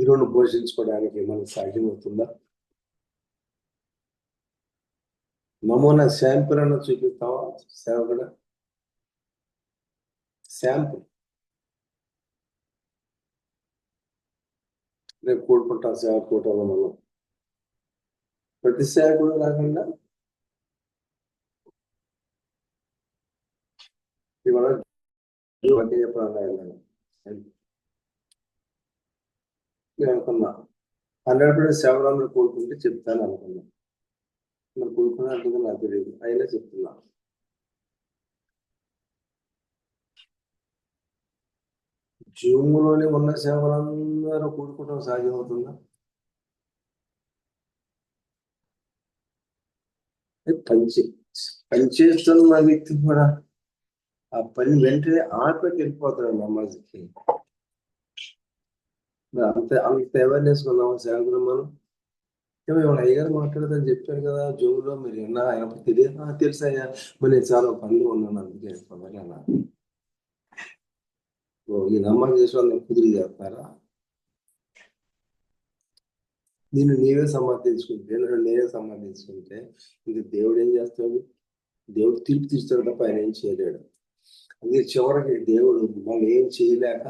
ఈ రెండు పోషించుకోవడానికి మనకు సాధ్యమవుతుందా? నమూనా శాంపుల్ అన్న చూపిస్తావా? సేవకుడు శాంపుల్ రేపు కూడుకుంటాం సేవ కూటంలో మనం. ప్రతి సేవకుడు కాకుండా ఇవాళ చెప్పాలి అనుకున్నా. 100% సేవలందరూ కూడుకుంటే చెప్తాను అనుకున్నా. మరి కూడుకున్నట్టు నాకు తెలియదు, అయినా చెప్తున్నా. జూమ్లోనే ఉన్న సేవలందరూ కూడుకోవడం సాధ్యమవుతుందా? పనిచేస్తున్న వ్యక్తి కూడా ఆ పని వెంటనే ఆపేకి వెళ్ళిపోతాడు నమాజ్కి. అంత అవేర్నెస్ ఉన్నాము సేవకులు మనం. ఇవాళ అయ్యగారు మాట్లాడదని చెప్పారు కదా జూమ్లో, మీరు ఏమన్నా ఆయన తెలియదు? తెలుసా, మరి నేను చాలా పనులు ఉన్నాను అందుకే అన్నా. ఈ నమాజ్ చేసే వాళ్ళని కుదిరి చేస్తారా? నీవే సమర్థించుకుంటే, నేనే సమర్థించుకుంటే ఇంక దేవుడు ఏం చేస్తాడు? దేవుడు తీర్పు తీస్తాడు తప్ప ఆయన ఏం చేయలేడు. అందుకే చివరికి దేవుడు మనం ఏం చేయలేక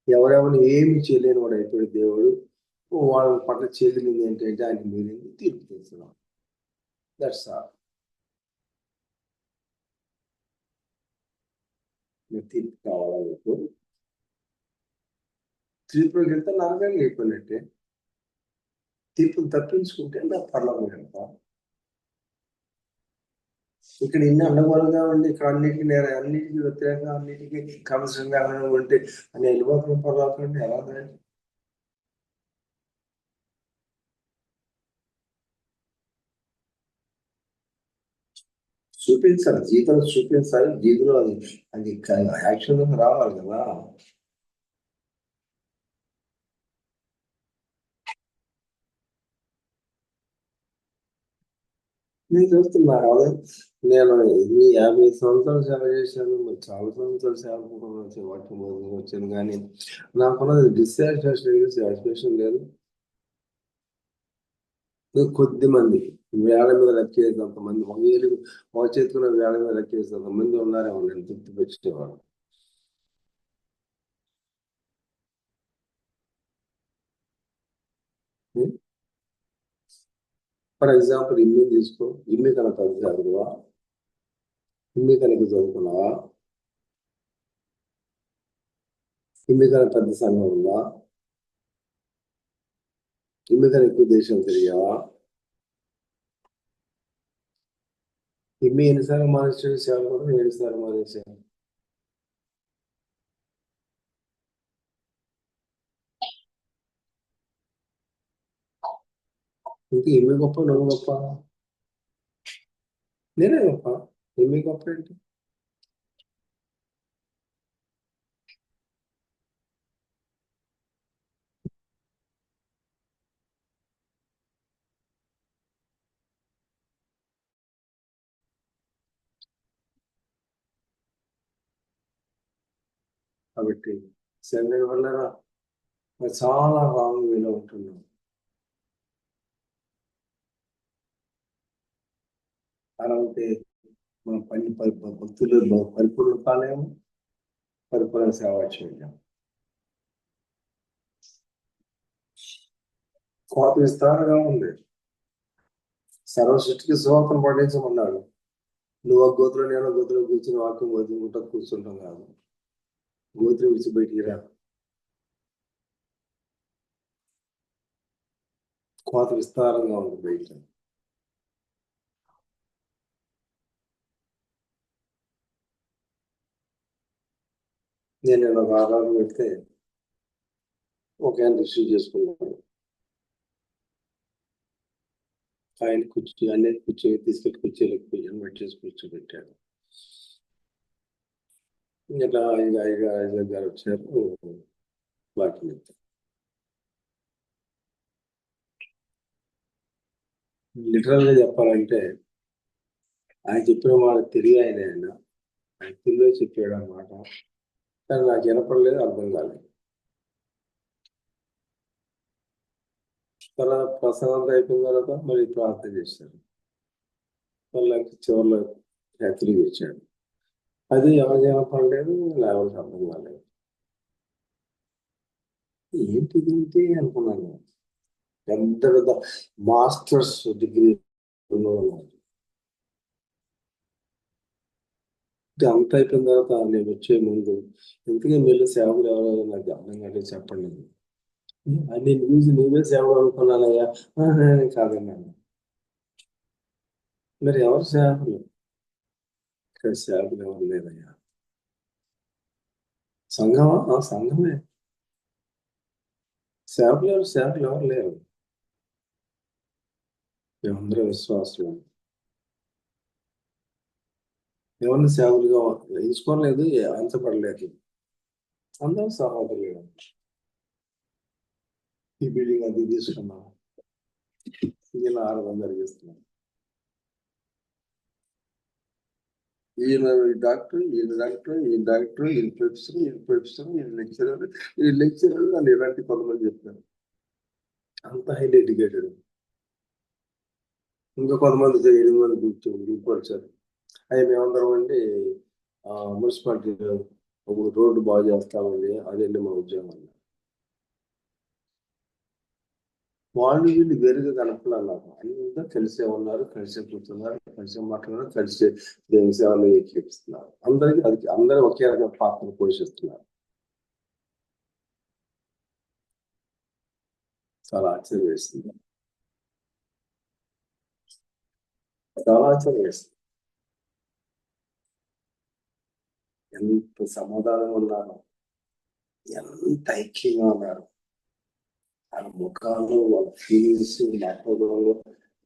ఎవరెవరు ఏమి చేయలేని వాడు అయిపోయాడు దేవుడు. వాళ్ళ పట్ల చేయగలిగింది ఏంటంటే ఆయన మీరింది తీర్పు తీస్తున్నాం. That's all. మీరు తీర్పు కావాలా? మీకు తీర్పులోకి వెళ్తే నాగానే అయిపోయినట్టే. తీర్పును తప్పించుకుంటే నాకు పర్లోకం వెళ్తా. ఇక్కడ ఇన్ని అడ్డగోలుగా ఉండి ఇక్కడ అన్నిటికీ వ్యతిరేకంగా అన్నిటికీ కమిషన్గా ఉంటే అని వెళ్ళిపోతున్న పర్లోకం ఎలా? చూపించాలి, జీవితంలో చూపించాలి. జీవితంలో అది యాక్షన్ రావాలి కదా. నేను చూస్తున్నా నేను 50 సంవత్సరాలు సేవ చేశాను, చాలా సంవత్సరాలు సేవ వాటి వచ్చాను, కానీ నాకున్నది డిస్సాటిస్ఫాక్షన్ లేదు. కొద్ది మంది వేల మీద లెక్కేసినంత మంది, ఒక చేతుకున్న వేల మీద లెక్కేసినంత మంది ఉన్నారేమో నేను తృప్తి పెట్టేవాడు. ఫర్ ఎగ్జాంపుల్ ఇమ్మి తీసుకో. ఇమ్మి కనుక చదువుకున్నావా? ఇమ్మి కనుక చదువుకున్నావా? ఇమ్మి కనుక పెద్ద సంఘం ఉందా? ఇమ్మి కనుక ఎక్కువ దేశం తిరిగావా? ఇమ్మి ఎన్నిసార్లు మానేసాడు సేవ కూడా? 7 సార్లు మానేసాడు. ఇంకా ఇమ్మి గొప్ప, నువ్వు గొప్ప? నేనే గొప్ప. ఇమ్మి గొప్ప ఏంటి? కాబట్టి సెమినార్ వల్ల చాలా రాంగ్ వేలో ఉంటున్నాం. అలాంటి మన భక్తులు పరిపూర్ణ కాలేము, పరిపూర్ణ సేవ చేయలేము. కోత విస్తారంగా ఉంది. సర్వసృష్టికి సువార్తను పఠించమన్నాడు. నువ్వు ఒక గోతులో నేను గోతులో కూర్చుని వాక్యం వదులుకుంటా కూర్చుంటాం కాదు. గోతులు విడిచి బయటికి రా. కోత విస్తారంగా ఉంది బయట. నేను ఒక ఆధారం పెడితే ఒక ఆయన రిసీవ్ చేసుకున్నాను. ఆయన అన్నీ తీసుకెళ్ళి కుర్చీలకు ఇన్వైట్ చేసి కూర్చోబెట్టాడు. ఇట్లా ఐదు గారు వచ్చారు. వాటిని లిటరల్ గా చెప్పాలంటే ఆయన చెప్పిన మాట తిరిగి ఆయన తిరిగి చెప్పాడు అన్నమాట. కానీ నాకు వినపడలేదు, అర్థం కాలేదు. తర్వాత ప్రసంగం అయిపోయిన తర్వాత మళ్ళీ ప్రార్థన చేశారు. వాళ్ళకి చివరిలో తిరిగి వచ్చాడు. అది ఎవరికి వినపడలేదు, ఎవరికి అర్థం కాలేదు. ఏంటి అనుకున్నాను. పెద్ద పెద్ద మాస్టర్స్ డిగ్రీ అంత అయిపోయిన తర్వాత నేను వచ్చే ముందు ఎందుకే మీరు సేవకులు ఎవరో నాకు అర్థం కాలేదు, చెప్పండి. నేను చూసి నువ్వే సేవలు అనుకున్నానయ్యా. కాదన్నాను. మరి ఎవరు సేవకులు? ఇక్కడ సేవకులు ఎవరు లేదయ్యా. సంఘమా? సంఘమే. సేవకులు ఎవరు లేరు. మేమందరూ విశ్వాసులు. ఎవరిని సేవకులుగా ఎంచుకోలేదు, అంచపడలేదు. అందరూ సహోదరులు. ఈ బిల్డింగ్ అది తీసుకున్నాం, ఇలా ఆరాధన జరిగిస్తున్నాం. ఈయన డాక్టర్, ఈయన ప్రొఫెసర్, ఈ లెక్చరర్ అని ఇలాంటి కొంతమంది చెప్తారు. అంత హైలీ ఎడ్యుకేటెడ్. ఇంకా కొంతమంది 8 మంది కూర్చొని అవి మేమందరం అండి మున్సిపాలిటీలో ఒక రోడ్డు బాగు చేస్తామండి, అదండి మా ఉద్యోగం. వాళ్ళు వీళ్ళు వేరుగా కనపడాలి. నాకు అందరూ కలిసే ఉన్నారు, కలిసే కూర్చున్నారు, కలిసే మాట్లాడుతున్నారు, కలిసే దేవుని సేవలు ఎక్కిస్తున్నారు. అందరూ ఒకే రకమైన పాత్ర పోషిస్తున్నారు. చాలా ఆశ్చర్యం వేస్తుంది. చాలా ఆశ్చర్యం వేస్తుంది. ఎంత సమాధానం ఉన్నారు, ఎంత ఐక్యంగా ఉన్నారు. వాళ్ళ ముఖాలు, వాళ్ళ ఫీలింగ్స్, మాట్లాడడంలో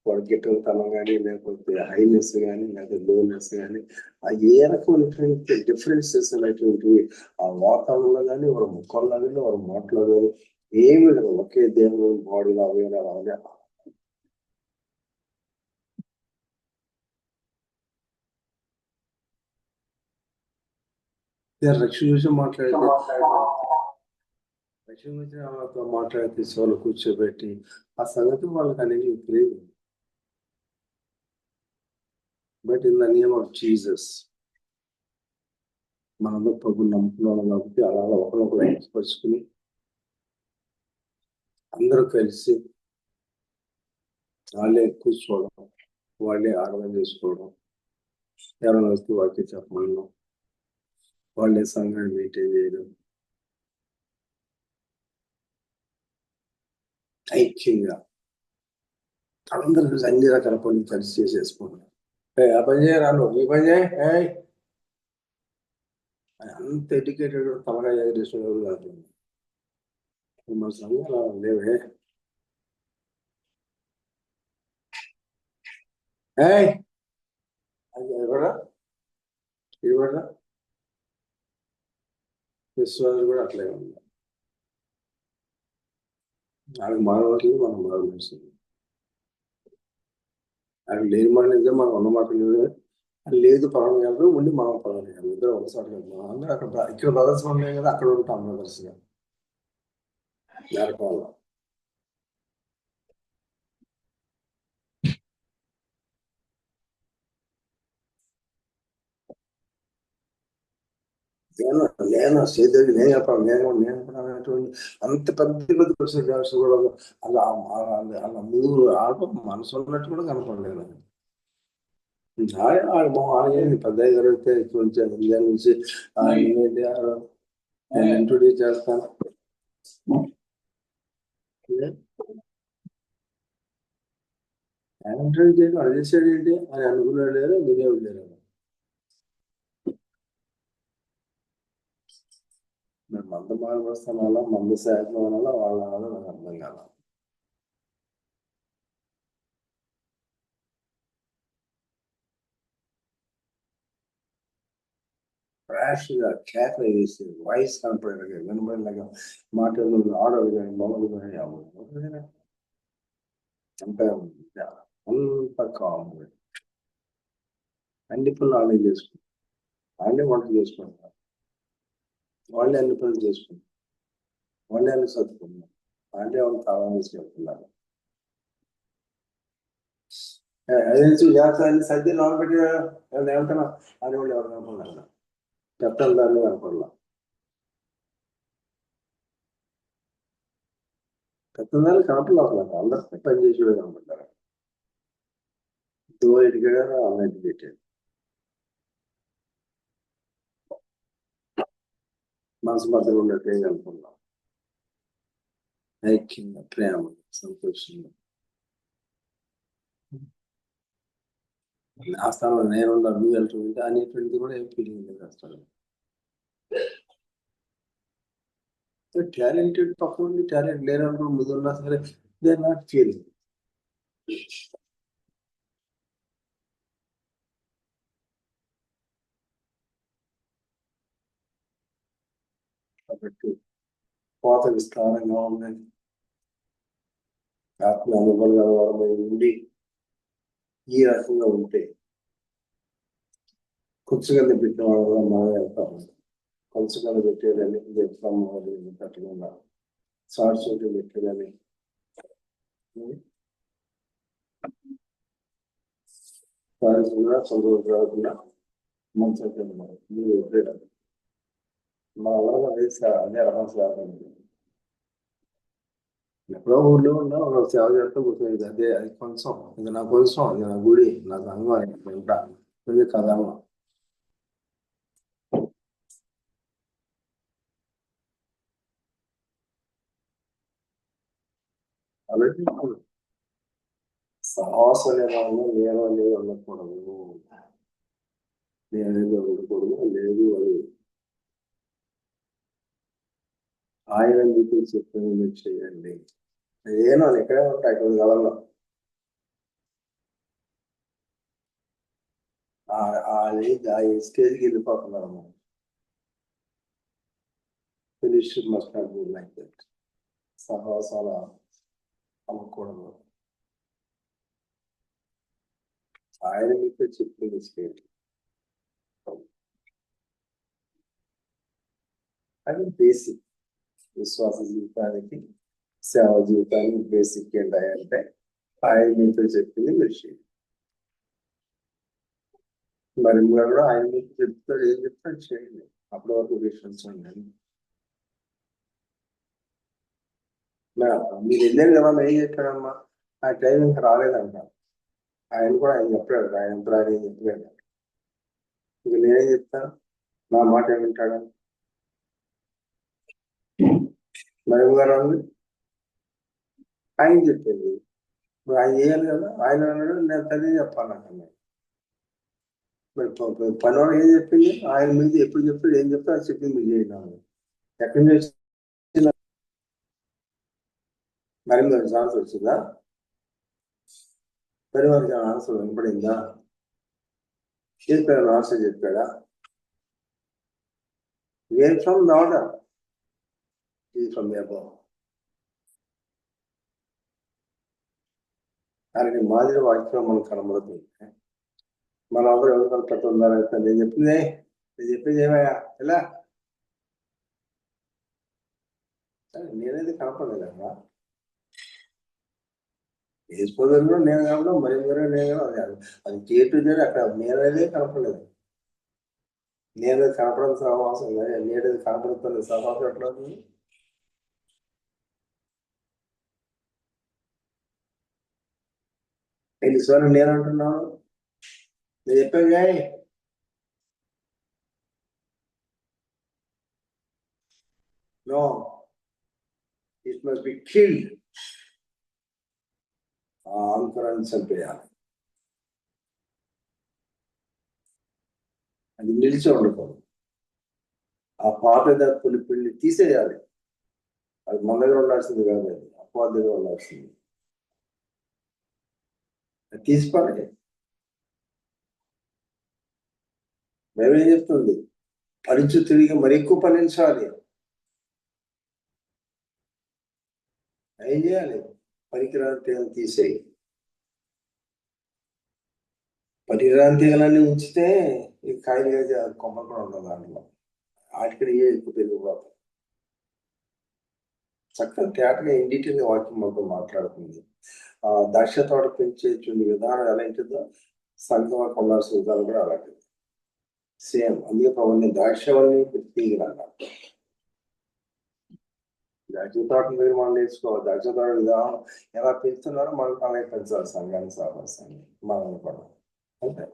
వాళ్ళ గిట్టతనం కానీ, లేకపోతే హైనెస్ కానీ, లేకపోతే లోనెస్ కానీ, ఆ ఏ రకమైనటువంటి డిఫరెన్సెస్ అనేటువంటివి ఆ వాతావరణంలో కానీ, వాళ్ళ ముఖంలో కానీ, వాళ్ళ మాటలో కానీ ఏమి ఒకే దేవుడు బాడీలో అవే రక్షణ విషయం మాట్లాడితే వాళ్ళు కూర్చోబెట్టి ఆ సంగతి వాళ్ళకి అనేది తెలియదు. But in the name of Jesus మనందరూ ప్రభు నమ్ముకున్నాం కాబట్టి అలా ఒకరొకరు ఏర్పరుచుకుని అందరూ కలిసి వాళ్ళే కూర్చోవడం, వాళ్ళే ఆరాధన చేసుకోవడం, ఎవరైనా వస్తే వాక్య చెప్పడం, వాళ్ళే సంఘాన్ని మెయింటైన్ చేయడం, ఐక్యంగా అందరూ అన్ని రకాల పనులు కలిసి చేసేసుకోవడం. ఆ పని చేయరాను, ఈ పని చేయ, అంత ఎడ్యుకేటెడ్ తలగా ఎగరేసిన కాదు. మన సంఘం అలా లేవే. అది ఎవరా విశ్వాసం కూడా అట్లే ఉంది. వాళ్ళకి మానవట్లు మనం మానవలసింది. అది లేని మాట నిజం, మనం ఉన్న మాట నిజమే. అది లేదు పవన్ ఉండి మనం పవన్ గారు ఇద్దరు ఒకసారి అందరూ అక్కడ ఇక్కడ బ్రదర్స్ ఉన్నాయి కదా, అక్కడ ఉంటాం బ్రదర్స్గా నేరపాలలో. నేను నేను శ్రీదేవి నేను చెప్పాను నేను కూడా అనేటువంటి అంత పెద్ద పెద్ద క్వశ్చన్ కూడా అలా అలా ముందు ఆడ మనసు ఉన్నట్టు కూడా కనపడలేదు. ఆయన పెద్ద జరిగితే కొంచెం ఇండియా నుంచి నేను ఇంట్రొడ్యూస్ చేస్తాను. ఆయన ఇంట్రొడ్యూస్ చేయడం అది చేసాడు ఏంటి అని అనుకున్నాడు లేరు మీరే ఉండేరు. మేము మంద బాగా వస్తాం వల్ల మంద శాతం వల్ల వాళ్ళ నాకు అర్థం కాల. ర్యాష్ గా కేకలు వేసి వాయిస్ కనపడలేదు వినబడలేక మాటలు ఆడలు కానీ మొదలు కానీ అంత అంత కాము అన్ని పనులు వాళ్ళే చేసుకుంటారు. వాళ్ళే వంట చేసుకుంటారు, వాళ్ళే అన్ని పనులు చేసుకుంటారు, వాళ్ళే అన్ని చదువుకున్నారు, వాళ్ళే వాళ్ళు తాళం తీసుకెళ్తున్నారు. అదే జాగ్రత్త సర్ది లోన్ పెట్టి ఏమంటున్నా అది వాళ్ళు ఎవరు కనపడలేదు, కెప్టెన్ దాన్ని కనపడలా. కెప్టెన్ దాన్ని కనపడలేదు, అందరికీ పనిచేసి కనపడ్డారు. దో ఎడిగాడు అన్న ఎడ్యుకేటెడ్ మనసు మధ్యలో ఉన్నట్టే కనుకున్నాం. ఐక్యంగా ప్రేమ సంతోషంగా ఆ స్థానంలో నేను నువ్వు వెళ్తుంది అనేటువంటిది కూడా ఏం ఫీలింగ్ లేదు అసలు. టాలెంటెడ్ పక్కన ఉండి టాలెంట్ లేనప్పుడు ముందున్నా సరే దే ఆర్ నాట్ ఫీలింగ్. కాబట్టి కోత విస్తారంగా ఉన్నది, ఆత్మ అనుభవం ఉండి ఈ రకంగా ఉంటే కుర్చీగల్ని పెట్టిన వాళ్ళు కూడా మనం వెళ్తాం. కొంచెం పెట్టేదని చెప్తాం పెట్టకుండా షార్ట్ షూట్ పెట్టేదని కూడా చదువు రాకుండా మంచిగా మా వాళ్ళ అదే రహస్యం. ఎప్పుడో ఊళ్ళో ఉన్నా ఒక సేవ చేస్తూ కూర్చోలేదు, అదే అది కొంచెం ఇది నా కొంచెం ఇది నా గుడి నా సంఘం ఉంటా ఇది కదా. కాబట్టి సహవాసం వాళ్ళు నేను అనేది ఉండకూడదు, నేనేది ఉండకూడదు లేదు అది ఆయన మీకు చెప్పింది మీరు చేయండి. ఏనో ఎక్కడే ఉంటాయి కొన్ని కాలంలో ఆ స్టేజ్కి వెళ్ళిపోతున్నాము. సహవాసాల అమ్మకూడదు, ఆయన మీతో చెప్పింది చేయండి. అది బేసిక్ విశ్వాస జీవితానికి సేవ జీవితానికి బేసిక్ ఏంటంటే ఆయన మీతో చెప్పింది మీరు చేయండి. మరి కూడా ఆయన మీకు చెప్తాడు, ఏం చెప్తాడు చేయండి. అప్పటి వరకు డిఫరెన్స్ ఉండండి. మీరు వెళ్ళారు కదా ఏం చెప్పాడమ్మా, ఆ టైం ఇంకా రాలేదంట. ఆయన కూడా ఆయన చెప్పాడు, ఆయన ఎంత ఆయన చెప్పాడు. ఇంక నేనేం చెప్తాను, నా మాట ఏమింటాడా. మరి గారు ఆయన చెప్పింది మరి ఆయన చేయాలి కదా, ఆయన అన్నాడు నేను తల్లి చెప్పాలి అన్నాడు. మరి పని వాళ్ళు ఏం చెప్పింది, ఆయన మీద ఎప్పుడు చెప్తాడు ఏం చెప్తా అది చెప్పింది మీరు చేయండి. ఎక్కడి నుంచి మరి ఆన్సర్ వచ్చిందా, మరి వారికి ఆన్సర్ వినపడిందా, చెప్పాడు ఆన్సర్ చెప్పాడా. వేర్ ఫ్రమ్ ద ఆర్డర్ ఇది ఫ్రమ్ ది అబౌవ్. దానికి మాదిరి వాక్యం మనకు కనబడుతుంది. మన అందరూ ఎవరు కనపడుతున్నారంటే నేను చెప్పింది ఏమయ్యా ఇలా నేనైతే కనపడలేదు కదా, వేసుకోదరు నేను కావడం మరి నేను అది థియేటర్ అక్కడ నేనైతే కనపడలేదు. నేను కనపడని సహవాసం నేడేది కనపడుతున్న సహవాసం ఎట్లా ఎన్నిసార్లు నేను అంటున్నాను, నేను చెప్పాగా no, it must be killed. ఆ అంకురాన్ని చంపేయాలి, అది నిలిచి ఉండకూడదు. ఆ పాత పులి తీసేయాలి. అది మన దగ్గర ఉండాల్సింది కాదు, అది అపవాది దగ్గర ఉండాల్సింది. అది తీసుకోవాలి. మేమేం చెప్తుంది, పరించు తిరిగి మరి ఎక్కువ ఫలించాలి. ఏం చేయాలి, పనికిరాని తీగలు తీసేయి. పనికిరాని తీగలన్నీ ఉంచితే ఈ కాయలు కొమ్మలు కూడా ఉండదు దాంట్లో. వాటికి ఎక్కువ పెరిగిపోతాయి. చక్కగా తేటగా ఇన్ డీటెయిల్ వాక్యం మాకు మాట్లాడుతుంది. ఆ ద్రాక్ష తోట పెంచేటువంటి విధానం ఎలాంటిదో సంఘం ఉండాల్సిన విధానం కూడా అలాంటిది సేమ్. అందుకే పవన్ ద్రాక్షవల్ని తీగలన్నారు. ద్రాక్ష తోట మీరు మనం నేర్చుకోవాలి. ద్రాక్ష తోట విధానం ఎలా పెంచుతున్నారో మనం అలాగే పెంచాలి సంఘాన్ని, సహవాసాన్ని మనం కూడా అంటే.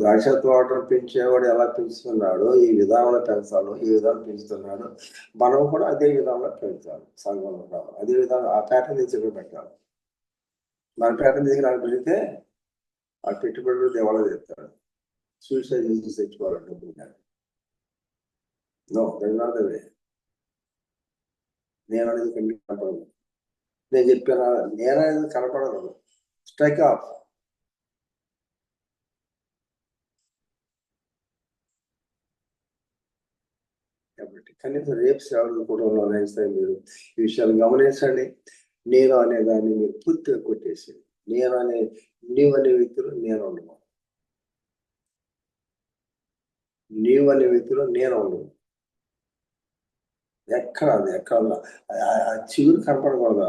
ద్రాక్ష తోటను పెంచేవాడు ఎలా పెంచుతున్నాడో ఈ విధానంలో పెంచాలో, ఈ విధానం పెంచుతున్నాడు, మనం కూడా అదే విధానంలో పెంచాలి. సంఘంలో కావాలి అదే విధానం. ఆ ప్యాటర్న్ తెచ్చి పెట్టాలి. మన ప్యాటర్న్ దగ్గర నాకు పెడితే ఆ పెట్టుబడులు దేవాలయం చేస్తాడు. సూసైడ్ చేసి తెచ్చుకోవాలంటే నో, దైవాదవే. నేను అనేది కనపడదు. నేను చెప్పాను, నేను అనేది కనపడదు. Strike off. కాబట్టి కనీసం రేపు సేవలు కూడా నిర్ణయిస్తాయి. మీరు ఈ విషయాలు గమనించండి. నేను అనే దాన్ని మీరు పూర్తిగా కొట్టేసి, నేను అనే నీవు అనే వ్యక్తులు నేను ఉండను, నీవు అనే వ్యక్తులు నేను ఉండను. ఎక్కడ అది ఎక్కడ చిగురు కనపడకూడదు.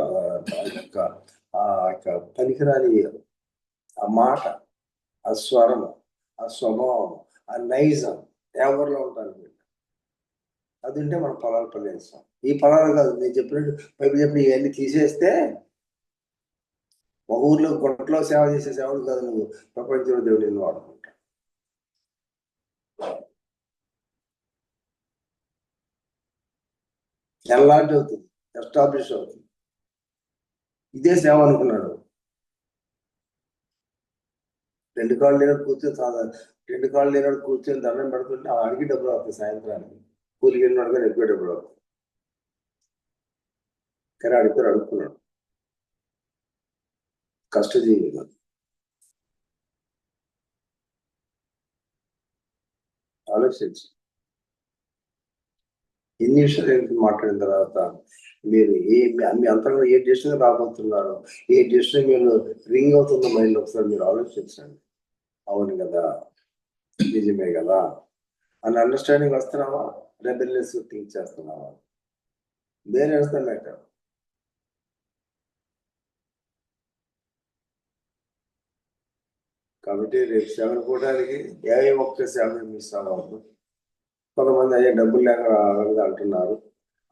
ఆ యొక్క పనికిరాని ఆ మాట, ఆ స్వరం, ఆ స్వభావం, ఆ నైజం ఎవరిలో ఉంటాను. అది ఉంటే మనం పొలాలు పండిస్తాం. ఈ పొలాలు కాదు, నేను చెప్పినట్టు బైబిల్ చెప్పిన ఇవన్నీ తీసేస్తే ఒక ఊర్లో గొట్టలో సేవ చేసే సేవలు కాదు, నువ్వు ప్రపంచంలో దేవుడు నిన్ను వాడుకుంటా. ఎలాంటి అవుతుంది, ఎస్టాబ్లిష్ అవుతుంది. ఇదే సేవ అనుకున్నాడు. 2 కాళ్ళు లేనాడు కూర్చొని దండం పెడుతుంటే అడిగి డబ్బులు అవుతాయి. సాయంత్రానికి కూలికి వెళ్ళినాడు కానీ ఎక్కువ డబ్బులు అవుతాయి. కానీ అడుగుతున్నాడు, కష్టజీవి. ఆలోచించి ఎన్ని విషయాలు మాట్లాడిన తర్వాత మీరు మీ అంతరంలో ఏ డిసిషన్ రాబోతున్నారు, ఏ డిసిషన్ మీరు రింగ్ అవుతుందో మైండ్ ఒకసారి మీరు ఆలోచించండి. అవును కదా, నిజమే కదా అని అండర్స్టాండింగ్ వస్తున్నావా, రెబెలియస్ థింక్ చేస్తున్నావా, వేరే మ్యాటర్. కాబట్టి రేపు సేవ అనుకోవడానికి ఏ ఒక్క సేవ మిస్ అవ్వద్దు. కొంతమంది అయ్యే డబ్బులు లేక అంటున్నారు.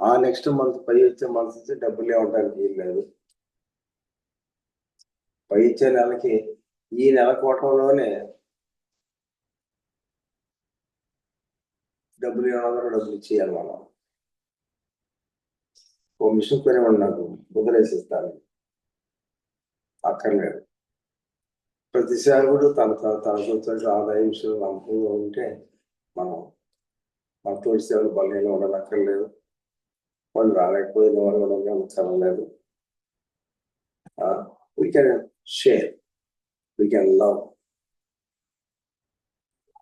ఆ నెక్స్ట్ మంత్ పై వచ్చే మంత్ వచ్చి డబ్బులు ఇవ్వడానికి ఏం లేదు. పై ఇచ్చే నెలకి ఈ నెల కోటంలోనే డబ్బులు ఇవ్వడం, డబ్బులు ఇచ్చేయాలి. మనం ఓ మిషన్ కొనివ్వండి, నాకు ముద్రేసిస్తాను, అక్కర్లేదు. ప్రతి సేవకుడు తనకు ఆదాయ విషయం నమ్మకంగా ఉంటే మనం మన తోటి సేవలు బలంగా ఉండనక్కర్లేదు. వాళ్ళు రాలేకపోయిన వాళ్ళు ఉండనక్కర్లేదు. We can share, we can love.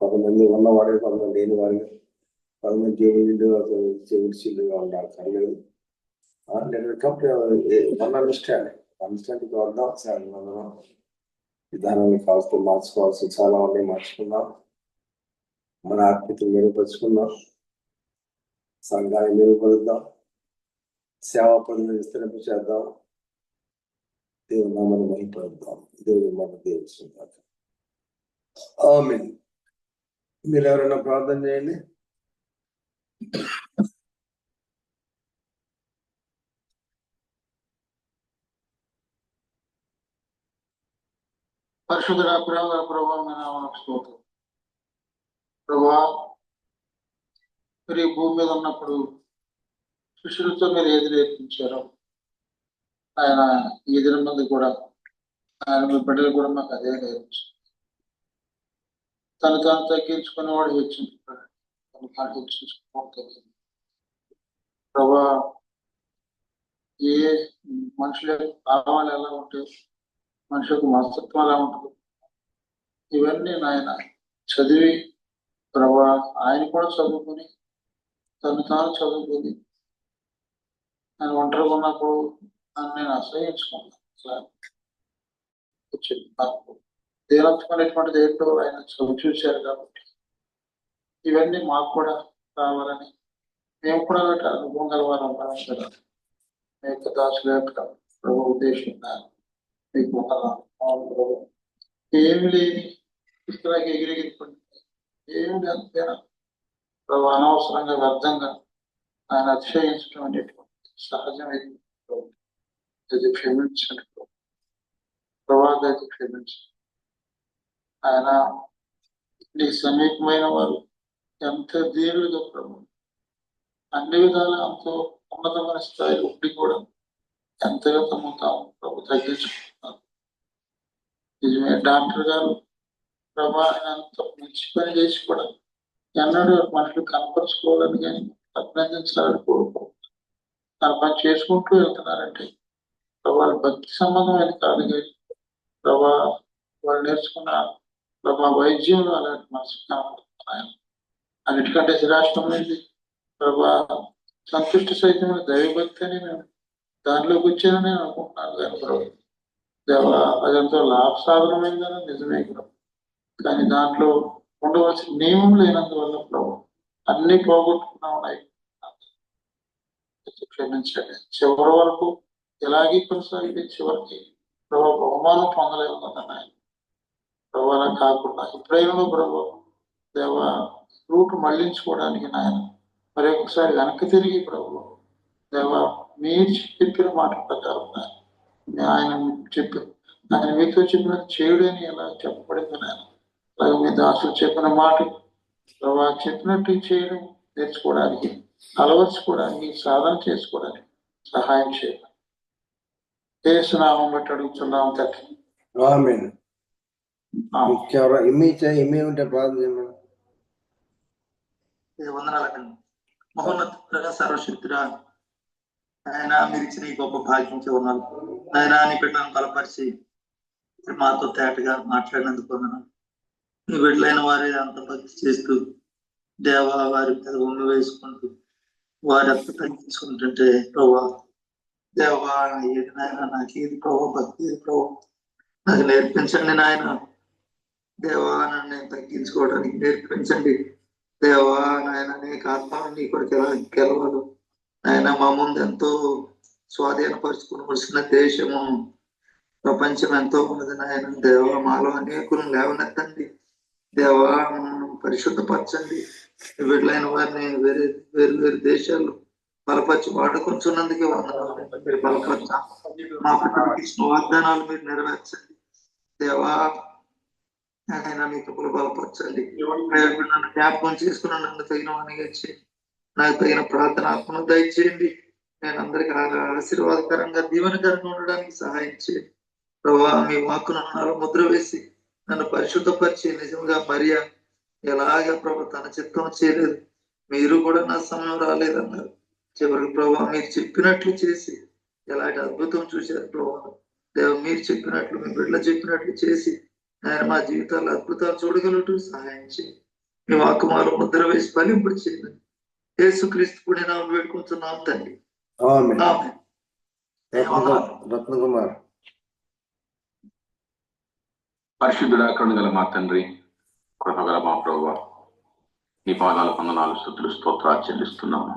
కొంతమంది ఉన్నవాడే, కొంతమంది లేని వారిగా, కొంతమంది దేవుడి చిల్లుగా ఉండక్కర్లేదు. అండర్స్టాండింగ్ వద్దాం. విధానాన్ని కాస్త మార్చుకోవాల్సి చాలా ఉన్నాయి, మార్చుకుందాం. మన ఆత్మీయతను మెరుగుపరుచుకుందాం, సంఘాన్ని మెరుగుపరుద్దాం, సేవా పనులు విస్తరింప చేద్దాం, దేవుడు నామని మహిపరుద్దాం. దేవుడు మన దేవుడు. ఆమేన్. మీరు ఎవరైనా ప్రార్థన చేయండి. పరిశుద్ధ ప్రభావ స్తోత్రం. ప్రభా, మీరు ఈ భూమి మీద ఉన్నప్పుడు శిష్యులతో మీరు ఏది నేర్పించారో ఆయన ఈ దినం మంది కూడా ఆయన మీ బిడ్డలు కూడా మాకు అదే నేర్పించారు. తను తాను తగ్గించుకునేవాడు హెచ్చించుకున్నాడు, తను తాను హెచ్చించుకునేవాడు తగ్గింది. ప్రభా, ఏ మనుషుల భావాలు ఎలా ఉంటాయి, మనుషులకు మనస్తత్వం ఎలా ఉంటుంది, ఇవన్నీ నాయన చదివి ప్రభా ఆయన కూడా చదువుకుని తను తాను చదువుకుని ఆయన ఒంటరిగా ఉన్నప్పుడు నేను అసహించుకున్నాను. దీనత్వమైనటువంటిది ఏంటో ఆయన చదువు చూశారు కాబట్టి ఇవన్నీ మాకు కూడా రావాలని మేము కూడా అనుభవం గలవారు అవ్వాలని కదా మీ యొక్క దాసుల యొక్క ప్రభు ఉద్దేశం మీకు ఏమి లేని పుస్తకానికి ఎగిరెగిరిపోయింది, ఏమి లేకపోయినా ప్రభు అనవసరంగా వ్యర్థంగా ఆయన అతిశయించడం అనేటువంటి సహజమైంది. అది క్షమించండి ప్రభావం, క్షమించండి. ఆయన నీకు సమీపమైన వారు ఎంత దీనులుగా ప్రభు అన్ని విధాలు ఎంతో ఉన్నతమైన స్థాయి ఉండి కూడా ఎంతగా తమ తాము ప్రభు తగ్గించుకుంటున్నారు. నిజమే డాక్టర్ గారు ప్రభా ఆయన అంత మంచి పని చేసి కూడా ఎన్నడూ మనుషులు కనపరుచుకోవాలని కానీ అభినందించాలని కోరుకుంటున్నారు. తన పని చేసుకుంటూ వెళ్తున్నారంటే ప్రభా భక్తి సంబంధమైన కాదు కానీ ప్రభా వాళ్ళు నేర్చుకున్న ప్రభా వైద్యంలో అలాంటి మనసు కనపడుతున్నాయి. అన్నిటికంటే శ్రేష్టమైంది ప్రభా సంతుష్టి సైతమైన దైవభక్తి అని నేను దానిలోకి వచ్చానని నేను అనుకుంటున్నాను. కానీ ప్రభు దేవా అదంతా లాభసాధనమైందని నిజమే ప్రభు, కానీ దాంట్లో ఉండవలసిన నియమం లేనందువల్ల ప్రభు అన్ని పోగొట్టుకున్నా ఉన్నాయి. క్షమించండి. చివరి వరకు ఇలాగే కొనసాగితే చివరికి ప్రభు బహుమానం పొందలేదు కదా ఆయన. ప్రభు అలా కాకుండా ఎప్పుడైనా ప్రభు దేవ రూట్ మళ్లించుకోవడానికి నాయన మరి ఒకసారి వెనక్కి తిరిగి ప్రభు దేవ మీరు చెప్పిన మాట ప్రకారం ఆయన చెప్పారు, ఆయన మీతో చెప్పిన చేయుడు అని ఎలా చెప్పబడింది నాయన. అలాగే మీ దాసులు చెప్పిన మాట ప్రభా చెప్పినట్టు చేయడం నేర్చుకోవడానికి, అలవర్చుకోవడానికి, సాధన చేసుకోవడానికి సహాయం చేయాలి. యేసునామం బట్టి అడుగుతున్నాం తండ్రి. ఆమేన్. ఇమ్మి ఉంటే ప్రార్థన చేయమని. వందనాలండి. మహోన్నత సర్వశక్తుడా ఆయన మీరు ఇచ్చిన ఈ గొప్ప భాగ్యం ఉన్నాను. ఆయన నీ బిడ్డలను బలపరిచి మాతో తేటగా మాట్లాడినందుకు వందనాలు. నీ బిడ్డలైన వారి అంత భక్తి చేస్తూ దేవ వారి మీద ఉమ్మి వేసుకుంటూ వారి అంత తగ్గించుకుంటుంటే ప్రభా దేవా ఏది నాయన నాకు ఏది ప్రభావ భక్తి ఏది ప్రభావ నాకు నేర్పించండి నాయన. దేవా నన్ను నేను తగ్గించుకోవడానికి నేర్పించండి. దేవా నాయన నీకు ఆత్మ నీ కొరకు ఎలా గెలవదు నాయన. మా ముందు ఎంతో స్వాధీనపరుచుకోవలసిన దేశము ప్రపంచం ఎంతో ఉన్నది నాయన. దేవా మాలో అనేకులు లేవనెత్తండి. దేవా పరిశుద్ధపరచండి. వీళ్ళైన వారిని వేరు వేరు దేశాలు బలపరిచి వాడుకొంచున్నందుకే వందనాలు. మీరు బలపరచ మా పిల్లలకి ఇచ్చిన వాగ్దానాలు మీరు నెరవేర్చండి. దేవా ఆయన మీ కృపలు బలపరచండి. నన్ను జ్ఞాపకం చేసుకుని నన్ను తగిన వానిగా చేయండి. నాకు తగిన ప్రార్థనాత్మను దయచేయండి. నేను అందరికి ఆశీర్వాదకరంగా దీవెనకరంగా ఉండడానికి సహాయం చేయండి. ప్రభా మీ వాక్కును నాలో ముద్ర వేసి నన్ను పరిశుద్ధపరిచి నిజంగా మరియా ఎలాగ ప్రభు తన చిత్తం చేయలేదు, మీరు కూడా నా సమయం రాలేదన్నారు. చివరికి ప్రభా మీరు చెప్పినట్లు చేసి ఎలాంటి అద్భుతం చూశారు ప్రభా. దేవ మీరు చెప్పినట్లు మీ బిడ్డలు చెప్పినట్లు చేసి ఆయన మా జీవితాల్లో అద్భుతాలు చూడగలటు సహాయం చేయండి. మీ వాక్కుమాలు ముద్ర వేసి ఫలింపుడు చేయండి. యేసుక్రీస్తు కూడా నామమున వేడుకుంటున్నాం తండ్రి. ఆమేన్. రత్నకుమార్. పరిశుద్ధుడా కరుణగల మా తండ్రి, కృపగల మా ప్రభువా, నీ పాదాల వందనాలు స్తుతులు స్తోత్రాలు చెల్లిస్తున్నాము.